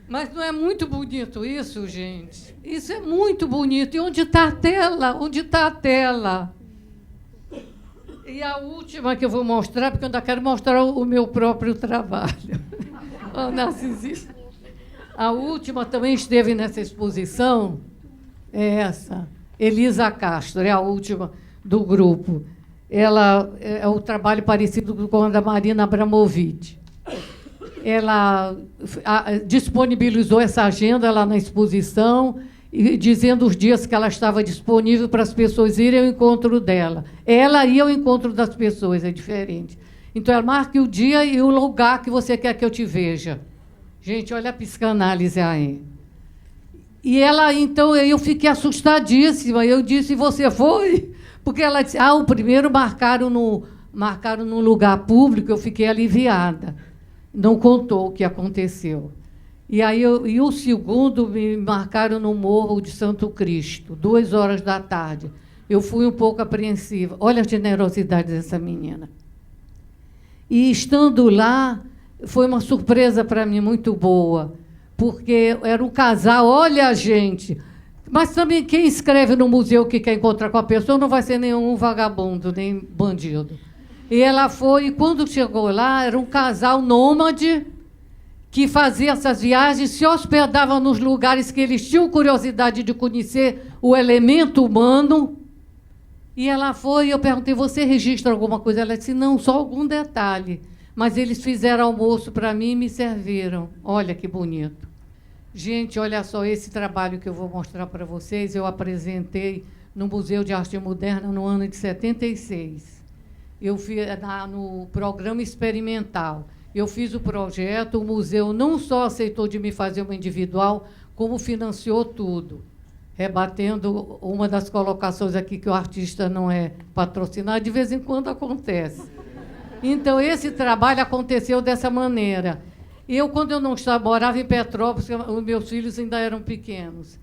Mas não é muito bonito isso, gente? Isso é muito bonito. E onde está a tela? Onde está a tela? E a última que eu vou mostrar, porque eu ainda quero mostrar o meu próprio trabalho. O narcisista. A última também esteve nessa exposição, é essa, Elisa Castro, é a última do grupo. Ela é um trabalho parecido com o da Marina Abramovic. Ela disponibilizou essa agenda lá na exposição, e dizendo os dias que ela estava disponível para as pessoas irem ao encontro dela. Ela ia ao encontro das pessoas, é diferente. Então, ela marque o dia e o lugar que você quer que eu te veja. Gente, olha a psicanálise aí. E ela, então, eu fiquei assustadíssima. Eu disse, você foi? Porque ela disse, o primeiro marcaram num lugar público, eu fiquei aliviada. Não contou o que aconteceu. E aí e o segundo me marcaram no Morro de Santo Cristo, 14h. Eu fui um pouco apreensiva. Olha a generosidade dessa menina. E, estando lá, foi uma surpresa para mim muito boa, porque era um casal, olha, gente, mas também quem escreve no museu que quer encontrar com a pessoa não vai ser nenhum vagabundo, nem bandido. E ela foi, e quando chegou lá, era um casal nômade, que fazia essas viagens, se hospedava nos lugares que eles tinham curiosidade de conhecer o elemento humano. E ela foi, e eu perguntei, você registra alguma coisa? Ela disse, não, só algum detalhe. Mas eles fizeram almoço para mim e me serviram. Olha que bonito. Gente, olha só, esse trabalho que eu vou mostrar para vocês, eu apresentei no Museu de Arte Moderna no ano de 76. Eu fiz no programa experimental. Eu fiz o projeto, o museu não só aceitou de me fazer uma individual, como financiou tudo, rebatendo uma das colocações aqui que o artista não é patrocinado, de vez em quando acontece. Então, esse trabalho aconteceu dessa maneira. Eu, quando eu não estava, morava em Petrópolis, os meus filhos ainda eram pequenos.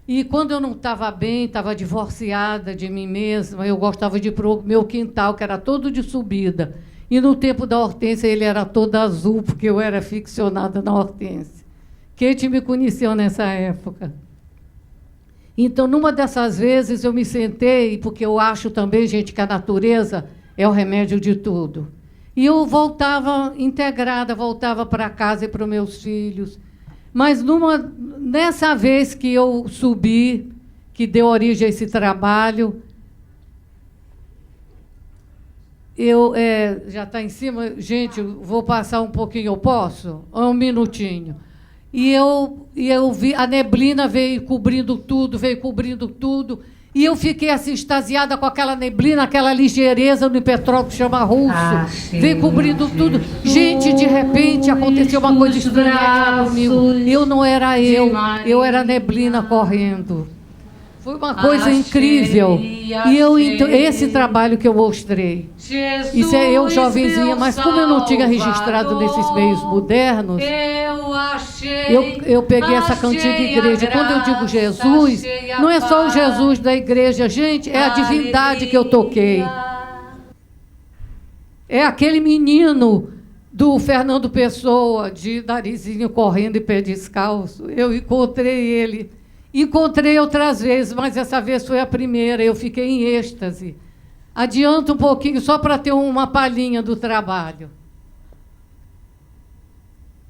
E, quando eu não estava bem, estava divorciada de mim mesma, eu gostava de ir para o meu quintal, que era todo de subida. E, no tempo da Hortência, ele era todo azul, porque eu era ficcionada na Hortência. Kate me conheceu nessa época. Então, numa dessas vezes, eu me sentei, porque eu acho também, gente, que a natureza é o remédio de tudo. E eu voltava integrada, voltava para casa e para os meus filhos. Mas, nessa vez que eu subi, que deu origem a esse trabalho, já está em cima, gente, vou passar um pouquinho, eu posso? Um minutinho. E eu vi, a neblina veio cobrindo tudo, e eu fiquei assim, extasiada com aquela neblina, aquela ligeireza no Petrópolis, chama russo, veio cobrindo tudo. Gente, de repente, aconteceu uma coisa estranha comigo. Eu não era eu era a neblina correndo. Foi uma coisa incrível. E esse trabalho que eu mostrei, isso é eu jovenzinha, mas como eu não tinha registrado nesses meios modernos, eu peguei essa cantiga igreja. Quando eu digo Jesus, não é só o Jesus da igreja, gente, é a divindade que eu toquei. É aquele menino do Fernando Pessoa, de narizinho correndo e pé descalço. Eu encontrei ele. Encontrei outras vezes, mas essa vez foi a primeira. Eu fiquei em êxtase. Adianta um pouquinho, só para ter uma palhinha do trabalho.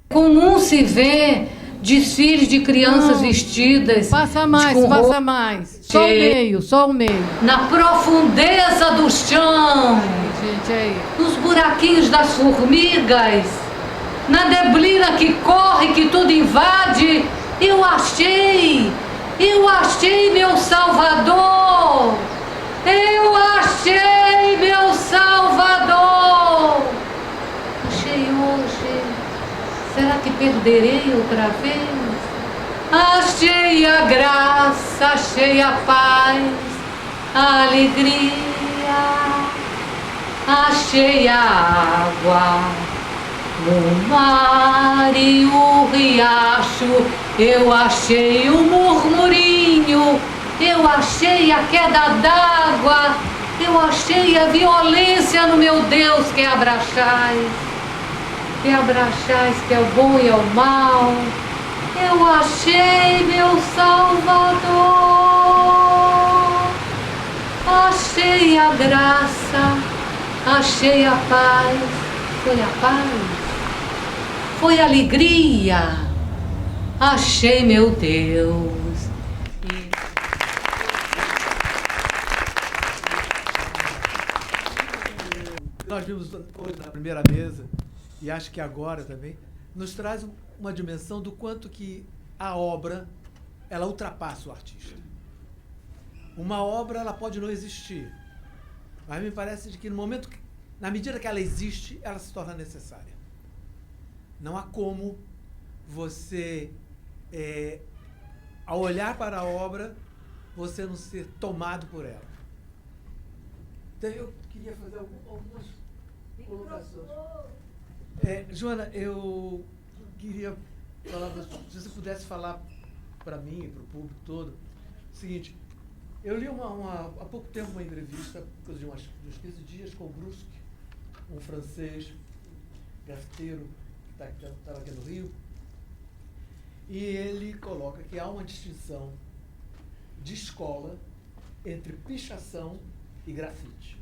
Comum se vê desfiles de crianças vestidas. Passa mais. Só o meio. Na profundeza do chão. Gente, aí. Nos buraquinhos das formigas. Na neblina que corre, que tudo invade. Eu achei meu Salvador! Eu achei meu Salvador! Achei hoje. Será que perderei outra vez? Achei a graça, achei a paz, a alegria. Achei a água no mar e o riacho, eu achei o murmurinho, eu achei a queda d'água, eu achei a violência no meu Deus, que abraçais, que é o bom e é o mal. Eu achei meu Salvador, achei a graça, achei a paz. Foi a paz, foi a alegria, achei meu Deus. Nós vimos hoje na primeira mesa, e acho que agora também, nos traz uma dimensão do quanto que a obra, ela ultrapassa o artista. Uma obra, ela pode não existir, mas me parece de que no momento, na medida que ela existe, ela se torna necessária. Não há como você, ao olhar para a obra, você não ser tomado por ela. Então, eu queria fazer algumas colocações. Joana, eu queria falar, se você pudesse falar para mim e para o público todo, o seguinte, eu li há pouco tempo uma entrevista, coisa de uns 15 dias, com o Brusque, um francês, grafiteiro, que estava aqui no Rio, e ele coloca que há uma distinção de escola entre pichação e grafite.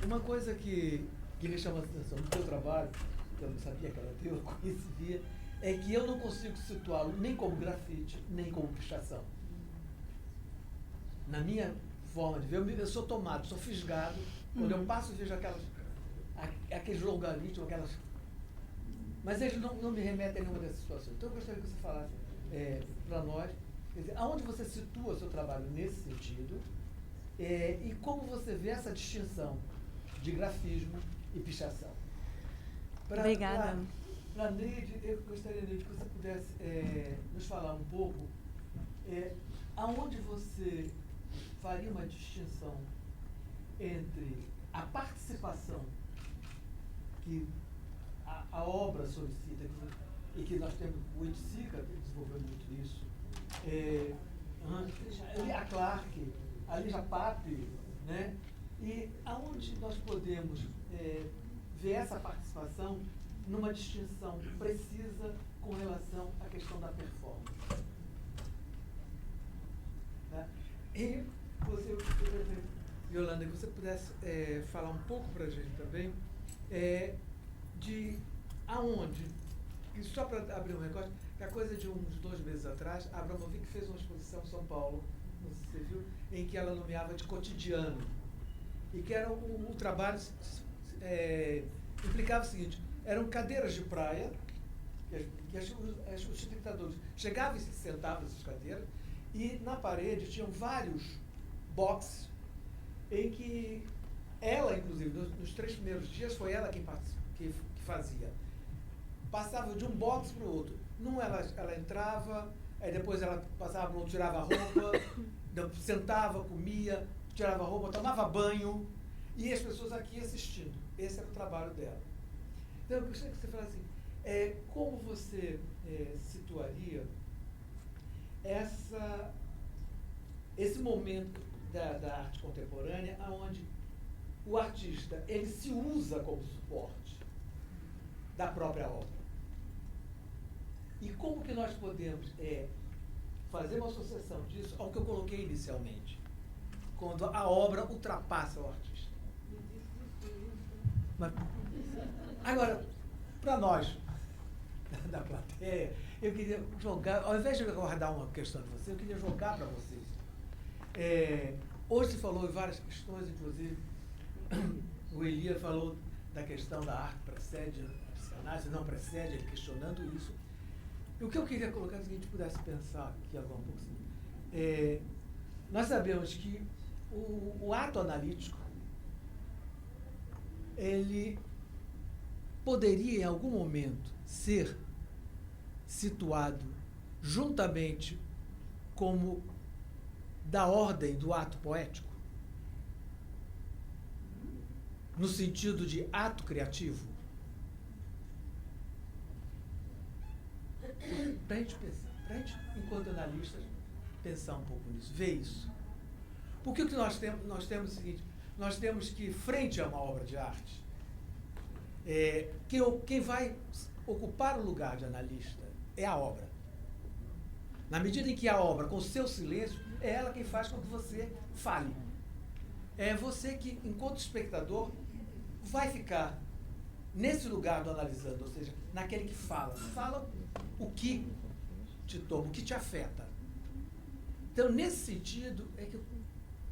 Uma coisa que me chama a atenção no teu trabalho, que eu não sabia que era teu, eu conhecia, é que eu não consigo situá-lo nem como grafite, nem como pichação. Na forma de ver, eu sou tomado, sou fisgado, quando eu passo e vejo aqueles logaritmos, aquelas... Mas eles não me remetem a nenhuma dessas situações. Então eu gostaria que você falasse para nós, quer dizer, aonde você situa o seu trabalho nesse sentido, e como você vê essa distinção de grafismo e pichação. Obrigada. Para Neide, eu gostaria, Neide, que você pudesse nos falar um pouco aonde você faria uma distinção entre a participação que a obra solicita, e que nós temos, o Oiticica desenvolveu muito isso, a Clark, a Lígia Pape, né? E aonde nós podemos ver essa participação numa distinção precisa com relação à questão da performance. Tá? E você, Yolanda, que você pudesse falar um pouco para a gente também de aonde, e só para abrir um recorte, que a coisa de uns 2 meses atrás, a Abramovic fez uma exposição em São Paulo, não sei se você viu, em que ela nomeava de cotidiano, e que era o trabalho implicava o seguinte: eram cadeiras de praia, que os espectadores chegavam e se sentavam nessas cadeiras, e na parede tinham vários boxes em que ela, inclusive, nos 3 primeiros dias, foi ela que fazia. Passava de um box para o outro. Num ela entrava, aí depois ela passava para o outro, tirava a roupa, sentava, comia, tirava a roupa, tomava banho, e as pessoas aqui assistindo. Esse era o trabalho dela. Então, eu gostaria que você falasse assim, como você situaria esse momento da arte contemporânea, onde o artista ele se usa como suporte da própria obra. E como que nós podemos fazer uma associação disso ao que eu coloquei inicialmente, quando a obra ultrapassa o artista. Mas, agora, para nós, da plateia, eu queria jogar, ao invés de guardar uma questão de você, eu queria jogar para vocês. Hoje se falou em várias questões, inclusive, o Elia falou da questão da arte precede a psicanálise, não precede, ele questionando isso. E o que eu queria colocar, se a gente pudesse pensar aqui agora um pouco assim, nós sabemos que o ato analítico, ele poderia em algum momento ser situado juntamente como da ordem do ato poético, no sentido de ato criativo. Para a gente pensar, para a gente, enquanto analistas, pensar um pouco nisso, ver isso. Porque o que nós temos é o seguinte: nós temos que, frente a uma obra de arte, quem vai ocupar o lugar de analista é a obra. Na medida em que a obra, com o seu silêncio, é ela quem faz com que você fale. É você que, enquanto espectador, vai ficar nesse lugar do analisando, ou seja, naquele que fala. Fala o que te toma, o que te afeta. Então, nesse sentido, é que eu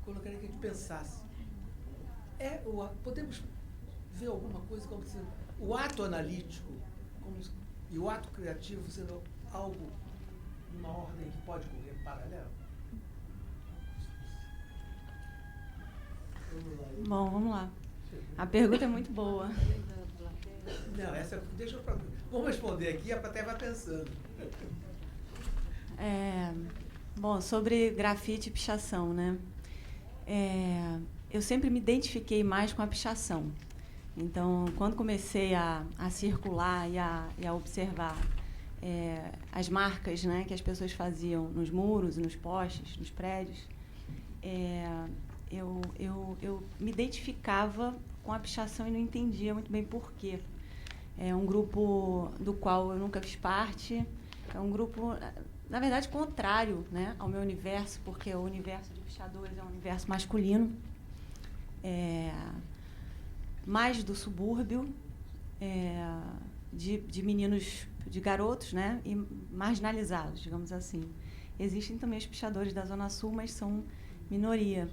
colocaria que a gente pensasse. Podemos ver alguma coisa como se o ato analítico e o ato criativo sendo algo numa ordem que pode correr paralela? Bom, vamos lá. A pergunta é muito boa. Não, essa deixa eu... Vamos responder aqui, a plateia vai pensando. Bom, sobre grafite e pichação, né? Eu sempre me identifiquei mais com a pichação. Então, quando comecei a circular e a observar as marcas, né, que as pessoas faziam nos muros, nos postes, nos prédios, eu me identificava com a pichação e não entendia muito bem por quê. É um grupo do qual eu nunca fiz parte, é um grupo, na verdade, contrário, né, ao meu universo, porque o universo de pichadores é um universo masculino, mais do subúrbio, de meninos, de garotos, né, e marginalizados, digamos assim. Existem também os pichadores da Zona Sul, mas são minoria.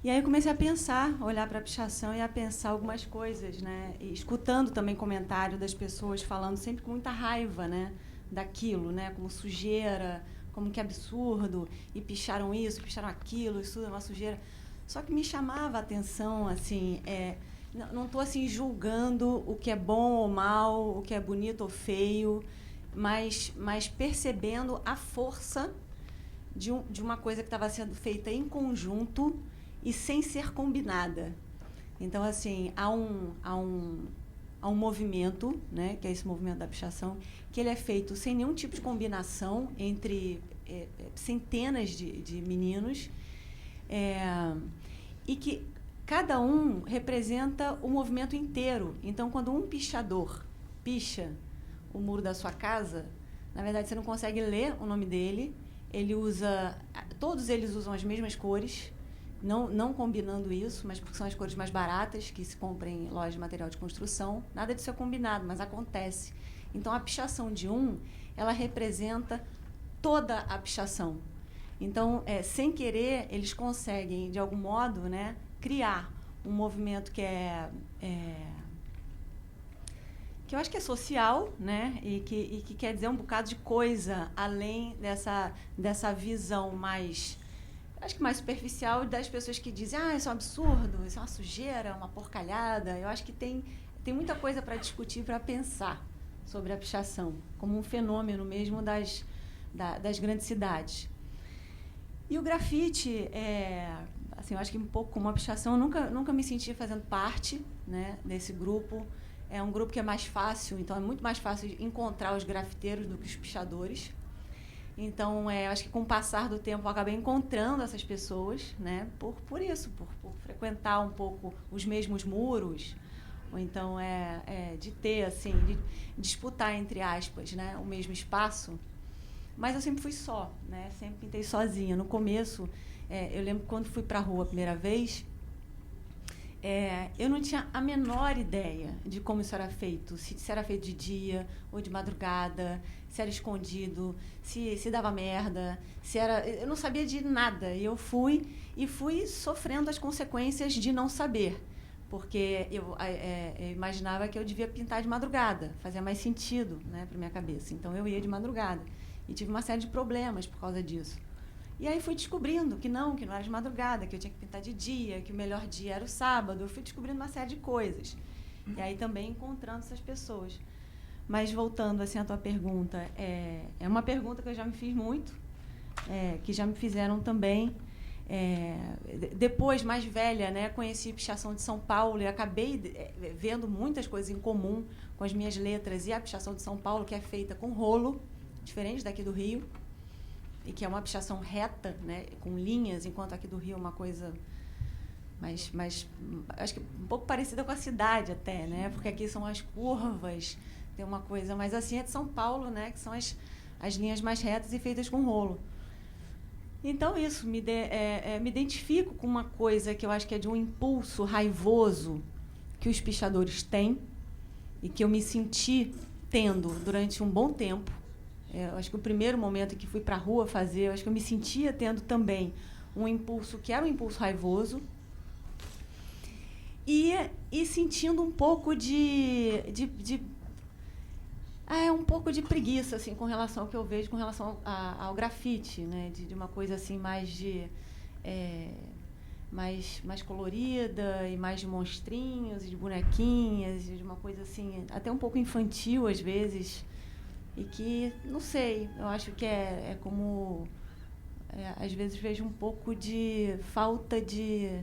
E aí eu comecei a pensar, a olhar para a pichação e a pensar algumas coisas, né? E escutando também comentário das pessoas falando sempre com muita raiva, né? Daquilo, né? Como sujeira, como que absurdo, e picharam isso, picharam aquilo, isso é uma sujeira. Só que me chamava a atenção, assim, não estou assim julgando o que é bom ou mal, o que é bonito ou feio, mas percebendo a força de uma coisa que estava sendo feita em conjunto e sem ser combinada. Então, assim, há um movimento, né, que é esse movimento da pichação, que ele é feito sem nenhum tipo de combinação entre centenas de meninos, e que cada um representa o movimento inteiro. Então, quando um pichador picha o muro da sua casa, na verdade, você não consegue ler o nome dele. Todos eles usam as mesmas cores, não combinando isso, mas porque são as cores mais baratas que se compram em loja de material de construção. Nada disso é combinado, mas acontece. Então, a pichação de ela representa toda a pichação. Então, sem querer, eles conseguem, de algum modo, né, criar um movimento que eu acho que é social, né, e que quer dizer um bocado de coisa, além dessa visão mais, acho que mais superficial, das pessoas que dizem, isso é um absurdo, isso é uma sujeira, uma porcalhada. Eu acho que tem muita coisa para discutir, para pensar sobre a pichação, como um fenômeno mesmo das grandes cidades. E o grafite, assim, eu acho que um pouco como a pichação, eu nunca me senti fazendo parte, né, desse grupo. É um grupo que é mais fácil, então é muito mais fácil encontrar os grafiteiros do que os pichadores. Então, acho que com o passar do tempo eu acabei encontrando essas pessoas, né, por isso, por frequentar um pouco os mesmos muros, ou então de ter, assim, de disputar, entre aspas, né, o mesmo espaço. Mas eu sempre fui só, né, sempre pintei sozinha. No começo, eu lembro que quando fui para a rua a primeira vez, eu não tinha a menor ideia de como isso era feito, se era feito de dia ou de madrugada, se era escondido, se dava merda, eu não sabia de nada. E eu fui sofrendo as consequências de não saber, porque eu imaginava que eu devia pintar de madrugada, fazia mais sentido, né, para minha cabeça. Então eu ia de madrugada e tive uma série de problemas por causa disso. E aí fui descobrindo que não era de madrugada, que eu tinha que pintar de dia, que o melhor dia era o sábado. Eu fui descobrindo uma série de coisas. E aí também encontrando essas pessoas. Mas voltando assim à tua pergunta, é uma pergunta que eu já me fiz muito, que já me fizeram também. Depois, mais velha, né, conheci pichação de São Paulo e acabei vendo muitas coisas em comum com as minhas letras e a pichação de São Paulo, que é feita com rolo, diferente daqui do Rio, e que é uma pichação reta, né, com linhas, enquanto aqui do Rio é uma coisa mais acho que um pouco parecida com a cidade até, né, porque aqui são as curvas, tem uma coisa, mas assim é de São Paulo, né, que são as linhas mais retas e feitas com rolo. Então, isso, me identifico com uma coisa que eu acho que é de um impulso raivoso que os pichadores têm e que eu me senti tendo durante um bom tempo. Eu acho que o primeiro momento em que fui para a rua fazer, eu acho que eu me sentia tendo também um impulso que era um impulso raivoso e sentindo um pouco um pouco de preguiça assim com relação ao que eu vejo com relação ao grafite, né, de uma coisa assim mais mais colorida e mais de monstrinhos e de bonequinhas, e de uma coisa assim até um pouco infantil às vezes, e que, não sei, eu acho que é como às vezes vejo um pouco de falta de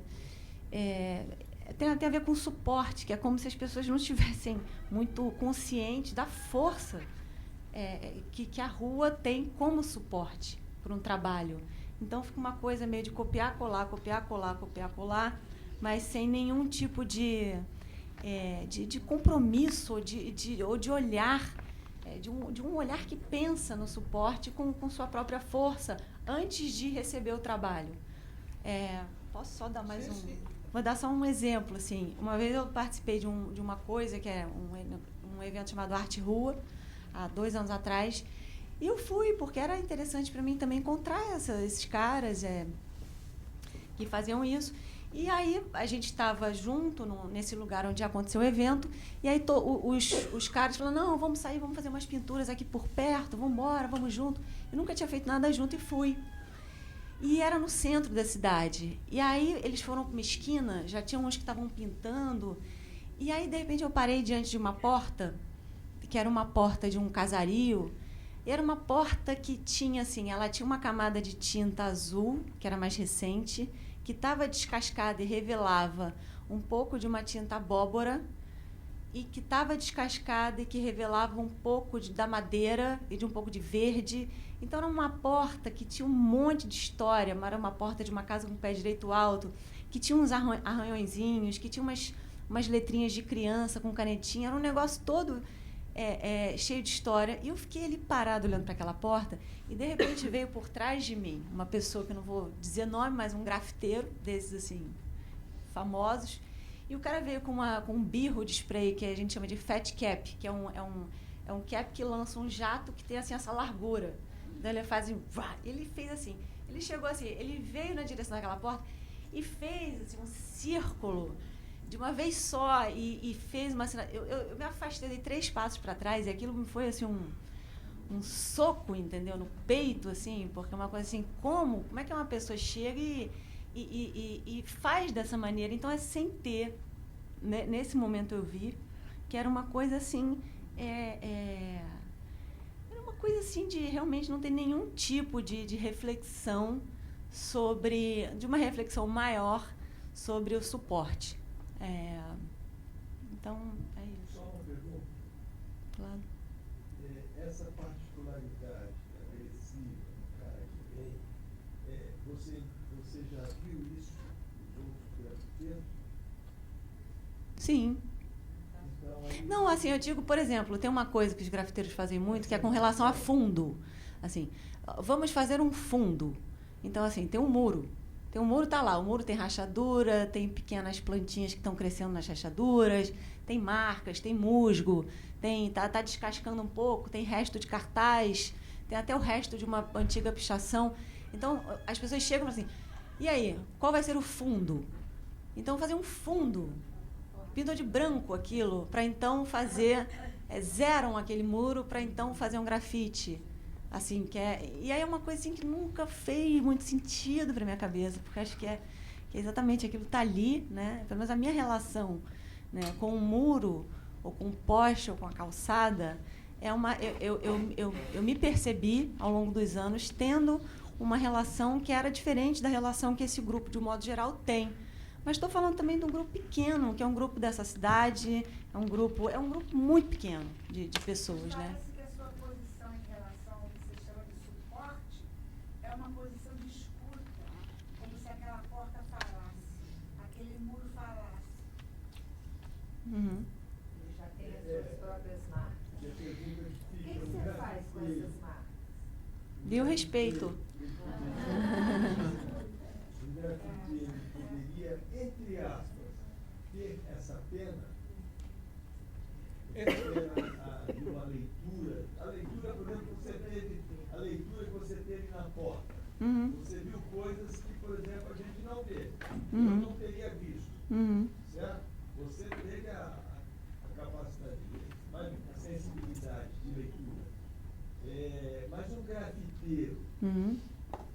tem a ver com suporte, que é como se as pessoas não estivessem muito conscientes da força que a rua tem como suporte para um trabalho. Então fica uma coisa meio de copiar, colar, copiar, colar, copiar, colar, mas sem nenhum tipo de compromisso ou de olhar, de um olhar que pensa no suporte com sua própria força antes de receber o trabalho. Posso só dar mais um... Vou dar só um exemplo. Assim. Uma vez eu participei de uma coisa que é um evento chamado Arte Rua, há 2 anos atrás, e eu fui porque era interessante para mim também encontrar esses caras que faziam isso. E aí a gente estava junto nesse lugar onde aconteceu o evento, e aí os caras falaram, não, vamos sair, vamos fazer umas pinturas aqui por perto, vamos embora, vamos junto. Eu nunca tinha feito nada junto e fui. E era no centro da cidade. E aí eles foram para uma esquina, já tinha uns que estavam pintando, e aí de repente eu parei diante de uma porta, que era uma porta de um casario. Era uma porta que tinha, assim, ela tinha uma camada de tinta azul, que era mais recente, que estava descascada e revelava um pouco de uma tinta abóbora, e que estava descascada e que revelava um pouco da madeira e de um pouco de verde. Então, era uma porta que tinha um monte de história, era uma porta de uma casa com pé direito alto, que tinha uns arranhõezinhos, que tinha umas letrinhas de criança com canetinha, era um negócio todo... cheio de história, e eu fiquei ali parado olhando para aquela porta, e de repente veio por trás de mim uma pessoa que eu não vou dizer nome, mas um grafiteiro desses assim famosos, e o cara veio com um birro de spray que a gente chama de fat cap, que é um cap que lança um jato que tem assim essa largura. Então ele faz ele fez assim, ele chegou assim, ele veio na direção daquela porta e fez assim, um círculo de uma vez só, e fez uma... Eu me afastei, dei 3 passos para trás, e aquilo me foi assim um soco, entendeu? No peito, assim, porque é uma coisa assim, como é que uma pessoa chega e faz dessa maneira? Então, sem ter, né, nesse momento eu vi que era uma coisa assim, era uma coisa assim de realmente não ter nenhum tipo de reflexão de uma reflexão maior sobre o suporte. Então, é isso. Só uma pergunta. Claro. Essa particularidade agressiva no cara que vem, você já viu isso nos outros grafiteiros? Sim. Então, aí... Não, assim, eu digo, por exemplo, tem uma coisa que os grafiteiros fazem muito, que é com relação a fundo. Assim, vamos fazer um fundo. Então, assim, tem um muro. O muro está lá, o muro tem rachadura, tem pequenas plantinhas que estão crescendo nas rachaduras, tem marcas, tem musgo, tá descascando um pouco, tem resto de cartaz, tem até o resto de uma antiga pichação. Então, as pessoas chegam assim, e aí, qual vai ser o fundo? Então, fazer um fundo, pintou de branco aquilo, para então fazer, zeram aquele muro para então fazer um grafite. Assim, e aí é uma coisa assim que nunca fez muito sentido para minha cabeça, porque acho que é exatamente aquilo que está ali, né? Pelo menos a minha relação, né, com o muro, ou com o poste, ou com a calçada, eu me percebi, ao longo dos anos, tendo uma relação que era diferente da relação que esse grupo, de um modo geral, tem. Mas estou falando também de um grupo pequeno, que é um grupo dessa cidade, é um grupo muito pequeno de pessoas, né? Uma posição de escuta, como se aquela porta falasse, aquele muro falasse. Uhum. Ele já tem as suas próprias marcas. O que você faz com essas marcas? Deu respeito. O grafiteiro poderia, entre aspas, ter essa pena? de uma leitura, a leitura, por exemplo, a leitura que você teve na porta. Uhum. Você viu coisas que, por exemplo, a gente não vê. Uhum. Eu não teria visto. Uhum. Certo? Você teve a capacidade, a sensibilidade de leitura. Mas um grafiteiro, Uhum.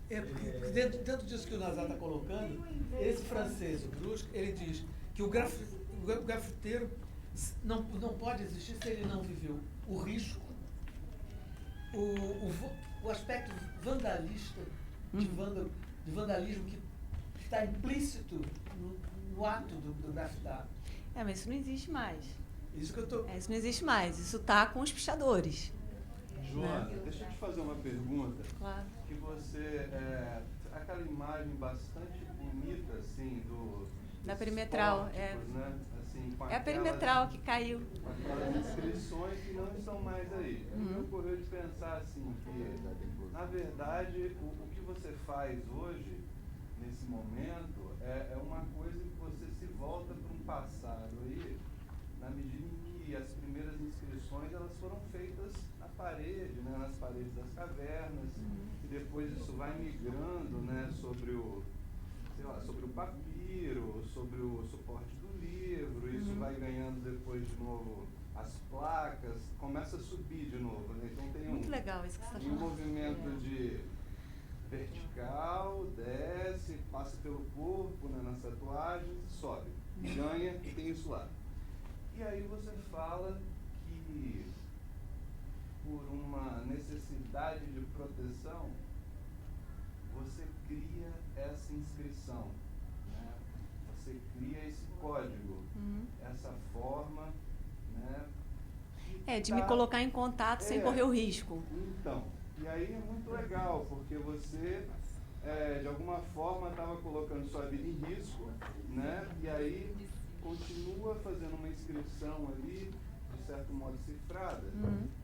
Porque dentro disso que o Nazar está colocando, esse francês, o Brusque, ele diz que o grafiteiro não pode existir se ele não viveu o risco, o aspecto vandalista, de vandalismo que está implícito no ato do grafitar. Mas isso não existe mais. Isso que eu estou... Isso não existe mais. Isso está com os pichadores. Joana, deixa eu te fazer uma pergunta. Claro. Que você, aquela imagem bastante bonita, assim, da dos perimetral, pórticos, né? Assim, com a perimetral que caiu. Com aquelas inscrições que não estão mais aí. Me ocorreu de pensar, assim, que, na verdade, o que você faz hoje, nesse momento, é uma coisa que você se volta para um passado aí, na medida em que as primeiras inscrições, elas foram feitas na parede, né, nas paredes das cavernas, e depois isso vai migrando, né, sobre o papiro, sobre o suporte do livro, isso vai ganhando depois de novo as placas, começa a subir de novo, né? Então tem Muito legal isso que você está um falando. movimento de vertical, desce, passa pelo corpo, né, nas tatuagens, sobe, ganha e tem isso lá. E aí você fala que por uma necessidade de proteção, você cria essa inscrição, né? Você cria esse código, essa forma, né? De me colocar em contato sem correr o risco. Então, e aí é muito legal, porque você, de alguma forma, estava colocando sua vida em risco, né? E aí continua fazendo uma inscrição ali, de certo modo cifrada,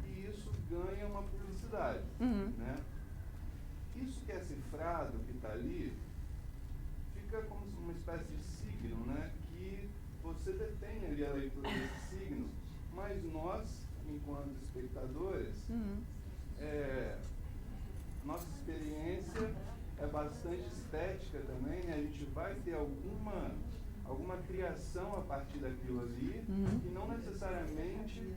e isso ganha uma publicidade, né? Isso que é cifrado, que está ali, fica como uma espécie de signo, né? Que você detém ali a leitura desse signo, mas nós, enquanto espectadores, nossa experiência é bastante estética também, né? A gente vai ter alguma criação a partir daquilo ali, que não necessariamente,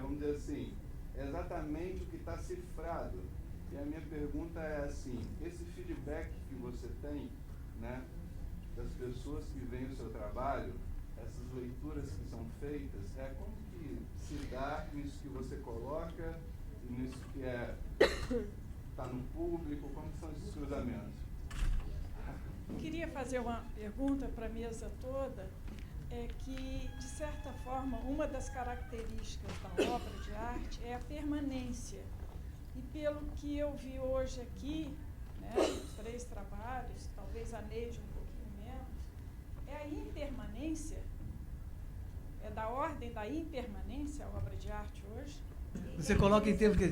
vamos dizer assim, é exatamente o que está cifrado. E a minha pergunta é assim, esse feedback que você tem, né, das pessoas que veem o seu trabalho, essas leituras que são feitas, como que se dá nisso que você coloca, e nisso que está no público, como são esses cruzamentos? Queria fazer uma pergunta para a mesa toda, que, de certa forma, uma das características da obra de arte é a permanência. E pelo que eu vi hoje aqui, né, os 3 trabalhos, talvez a Neide um pouquinho menos, é a impermanência, é da ordem da impermanência a obra de arte hoje. Você coloca em termos que...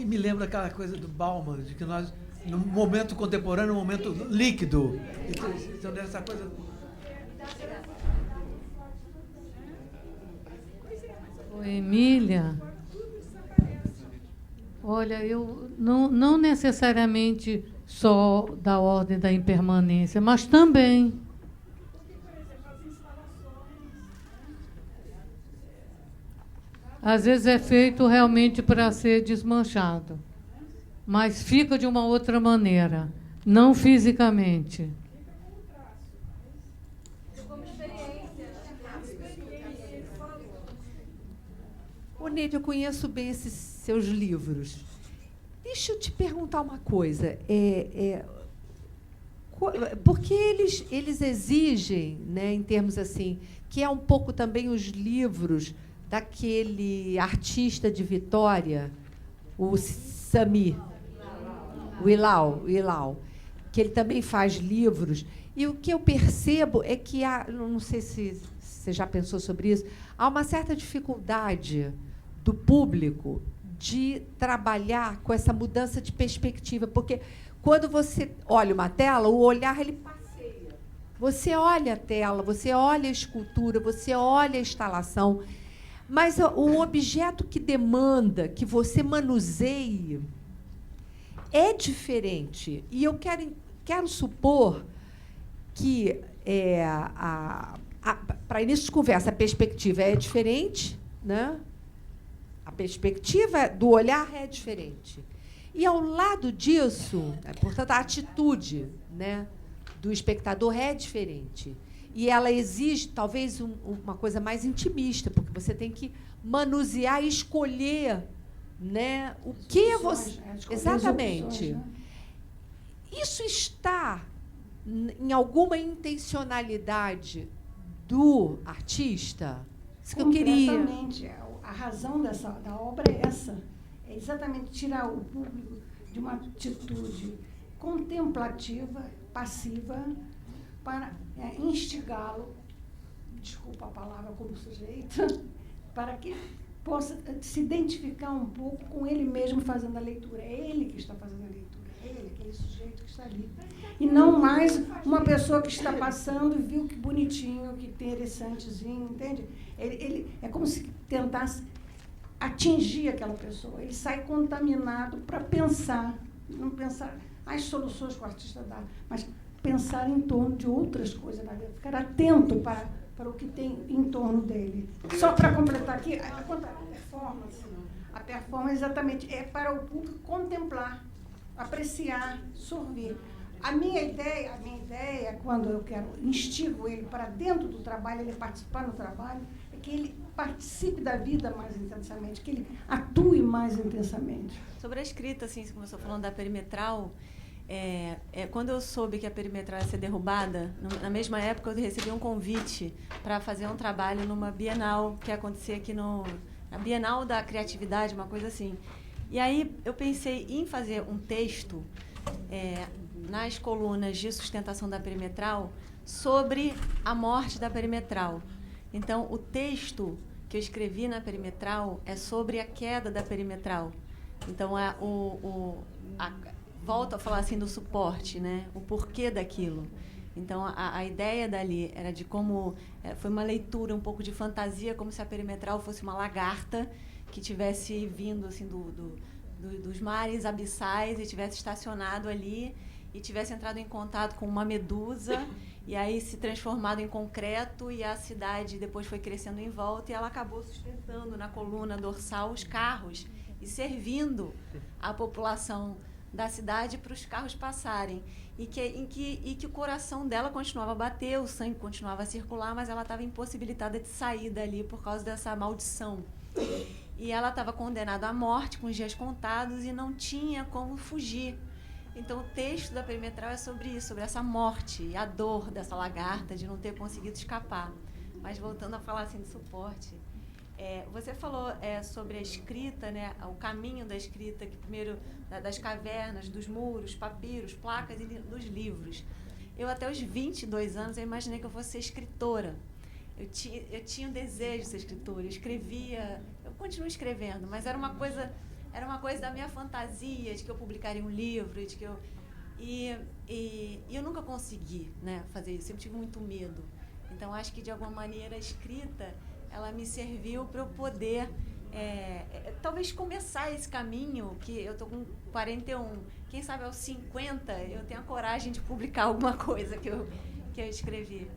me lembra aquela coisa do Bauman, de que nós, no momento contemporâneo, no momento líquido. Então, dessa coisa... Emília, olha, eu não necessariamente só da ordem da impermanência, mas também. Às vezes é feito realmente para ser desmanchado, mas fica de uma outra maneira, não fisicamente. Ô, Neide, eu conheço bem esses seus livros. Deixa eu te perguntar uma coisa. Porque eles exigem, né, em termos assim, que é um pouco também os livros daquele artista de Vitória, o Sami, o Ilau, que ele também faz livros. E o que eu percebo é que não sei se você já pensou sobre isso, há uma certa dificuldade do público de trabalhar com essa mudança de perspectiva, porque quando você olha uma tela, o olhar ele passeia, Você olha a tela, você olha a escultura, você olha a instalação, mas o objeto que demanda que você manuseie é diferente. E eu quero supor que, para início de conversa, a perspectiva é diferente, né? A perspectiva do olhar é diferente. E, ao lado disso, portanto, a atitude, né, do espectador é diferente. E ela exige, talvez, uma coisa mais intimista, porque você tem que manusear e escolher, né, o que você... Exatamente. Opções, né? Isso está em alguma intencionalidade do artista? Isso que eu queria. Completamente. A razão da obra é essa. É exatamente tirar o público de uma atitude contemplativa, passiva, para instigá-lo, desculpa a palavra como sujeito, para que possa se identificar um pouco com ele mesmo fazendo a leitura. É ele que está fazendo a leitura, é ele, aquele sujeito que está ali. E não mais uma pessoa que está passando e viu que bonitinho, que interessantezinho, entende? Ele é como se tentasse atingir aquela pessoa. Ele sai contaminado para pensar, não pensar as soluções que o artista dá, mas pensar em torno de outras coisas na vida, ficar atento para o que tem em torno dele. Só para completar aqui, a performance exatamente é para o público contemplar, apreciar, sorver. A minha ideia, quando eu instigo ele para dentro do trabalho, ele participar do trabalho, é que ele participe da vida mais intensamente, que ele atue mais intensamente. Sobre a escrita, assim, você começou falando da perimetral, quando eu soube que a perimetral ia ser derrubada, na mesma época eu recebi um convite para fazer um trabalho numa Bienal, que ia acontecer aqui na Bienal da Criatividade, uma coisa assim. E aí eu pensei em fazer um texto nas colunas de sustentação da perimetral sobre a morte da perimetral. Então, o texto que eu escrevi na perimetral é sobre a queda da perimetral. Então, volto a falar assim do suporte, né? O porquê daquilo. Então, a ideia dali era de como... foi uma leitura um pouco de fantasia, como se a perimetral fosse uma lagarta que tivesse vindo assim, dos mares abissais e tivesse estacionado ali e tivesse entrado em contato com uma medusa e aí se transformado em concreto e a cidade depois foi crescendo em volta e ela acabou sustentando na coluna dorsal os carros e servindo a população da cidade para os carros passarem e que o coração dela continuava a bater, o sangue continuava a circular, mas ela estava impossibilitada de sair dali por causa dessa maldição. E ela estava condenada à morte com os dias contados e não tinha como fugir. Então, o texto da perimetral é sobre isso, sobre essa morte e a dor dessa lagarta de não ter conseguido escapar. Mas, voltando a falar assim de suporte, você falou sobre a escrita, né, o caminho da escrita, que primeiro das cavernas, dos muros, papiros, placas e dos livros. Eu, até os 22 anos, eu imaginei que eu fosse ser escritora. Eu tinha um desejo de ser escritora, eu escrevia, eu continuo escrevendo, mas era uma coisa da minha fantasia, de que eu publicaria um livro, de que e eu nunca consegui, né, fazer isso, sempre tive muito medo. Então, acho que, de alguma maneira, a escrita, ela me serviu para eu poder, talvez, começar esse caminho, que eu estou com 41, quem sabe aos 50 eu tenho a coragem de publicar alguma coisa que eu escrevi.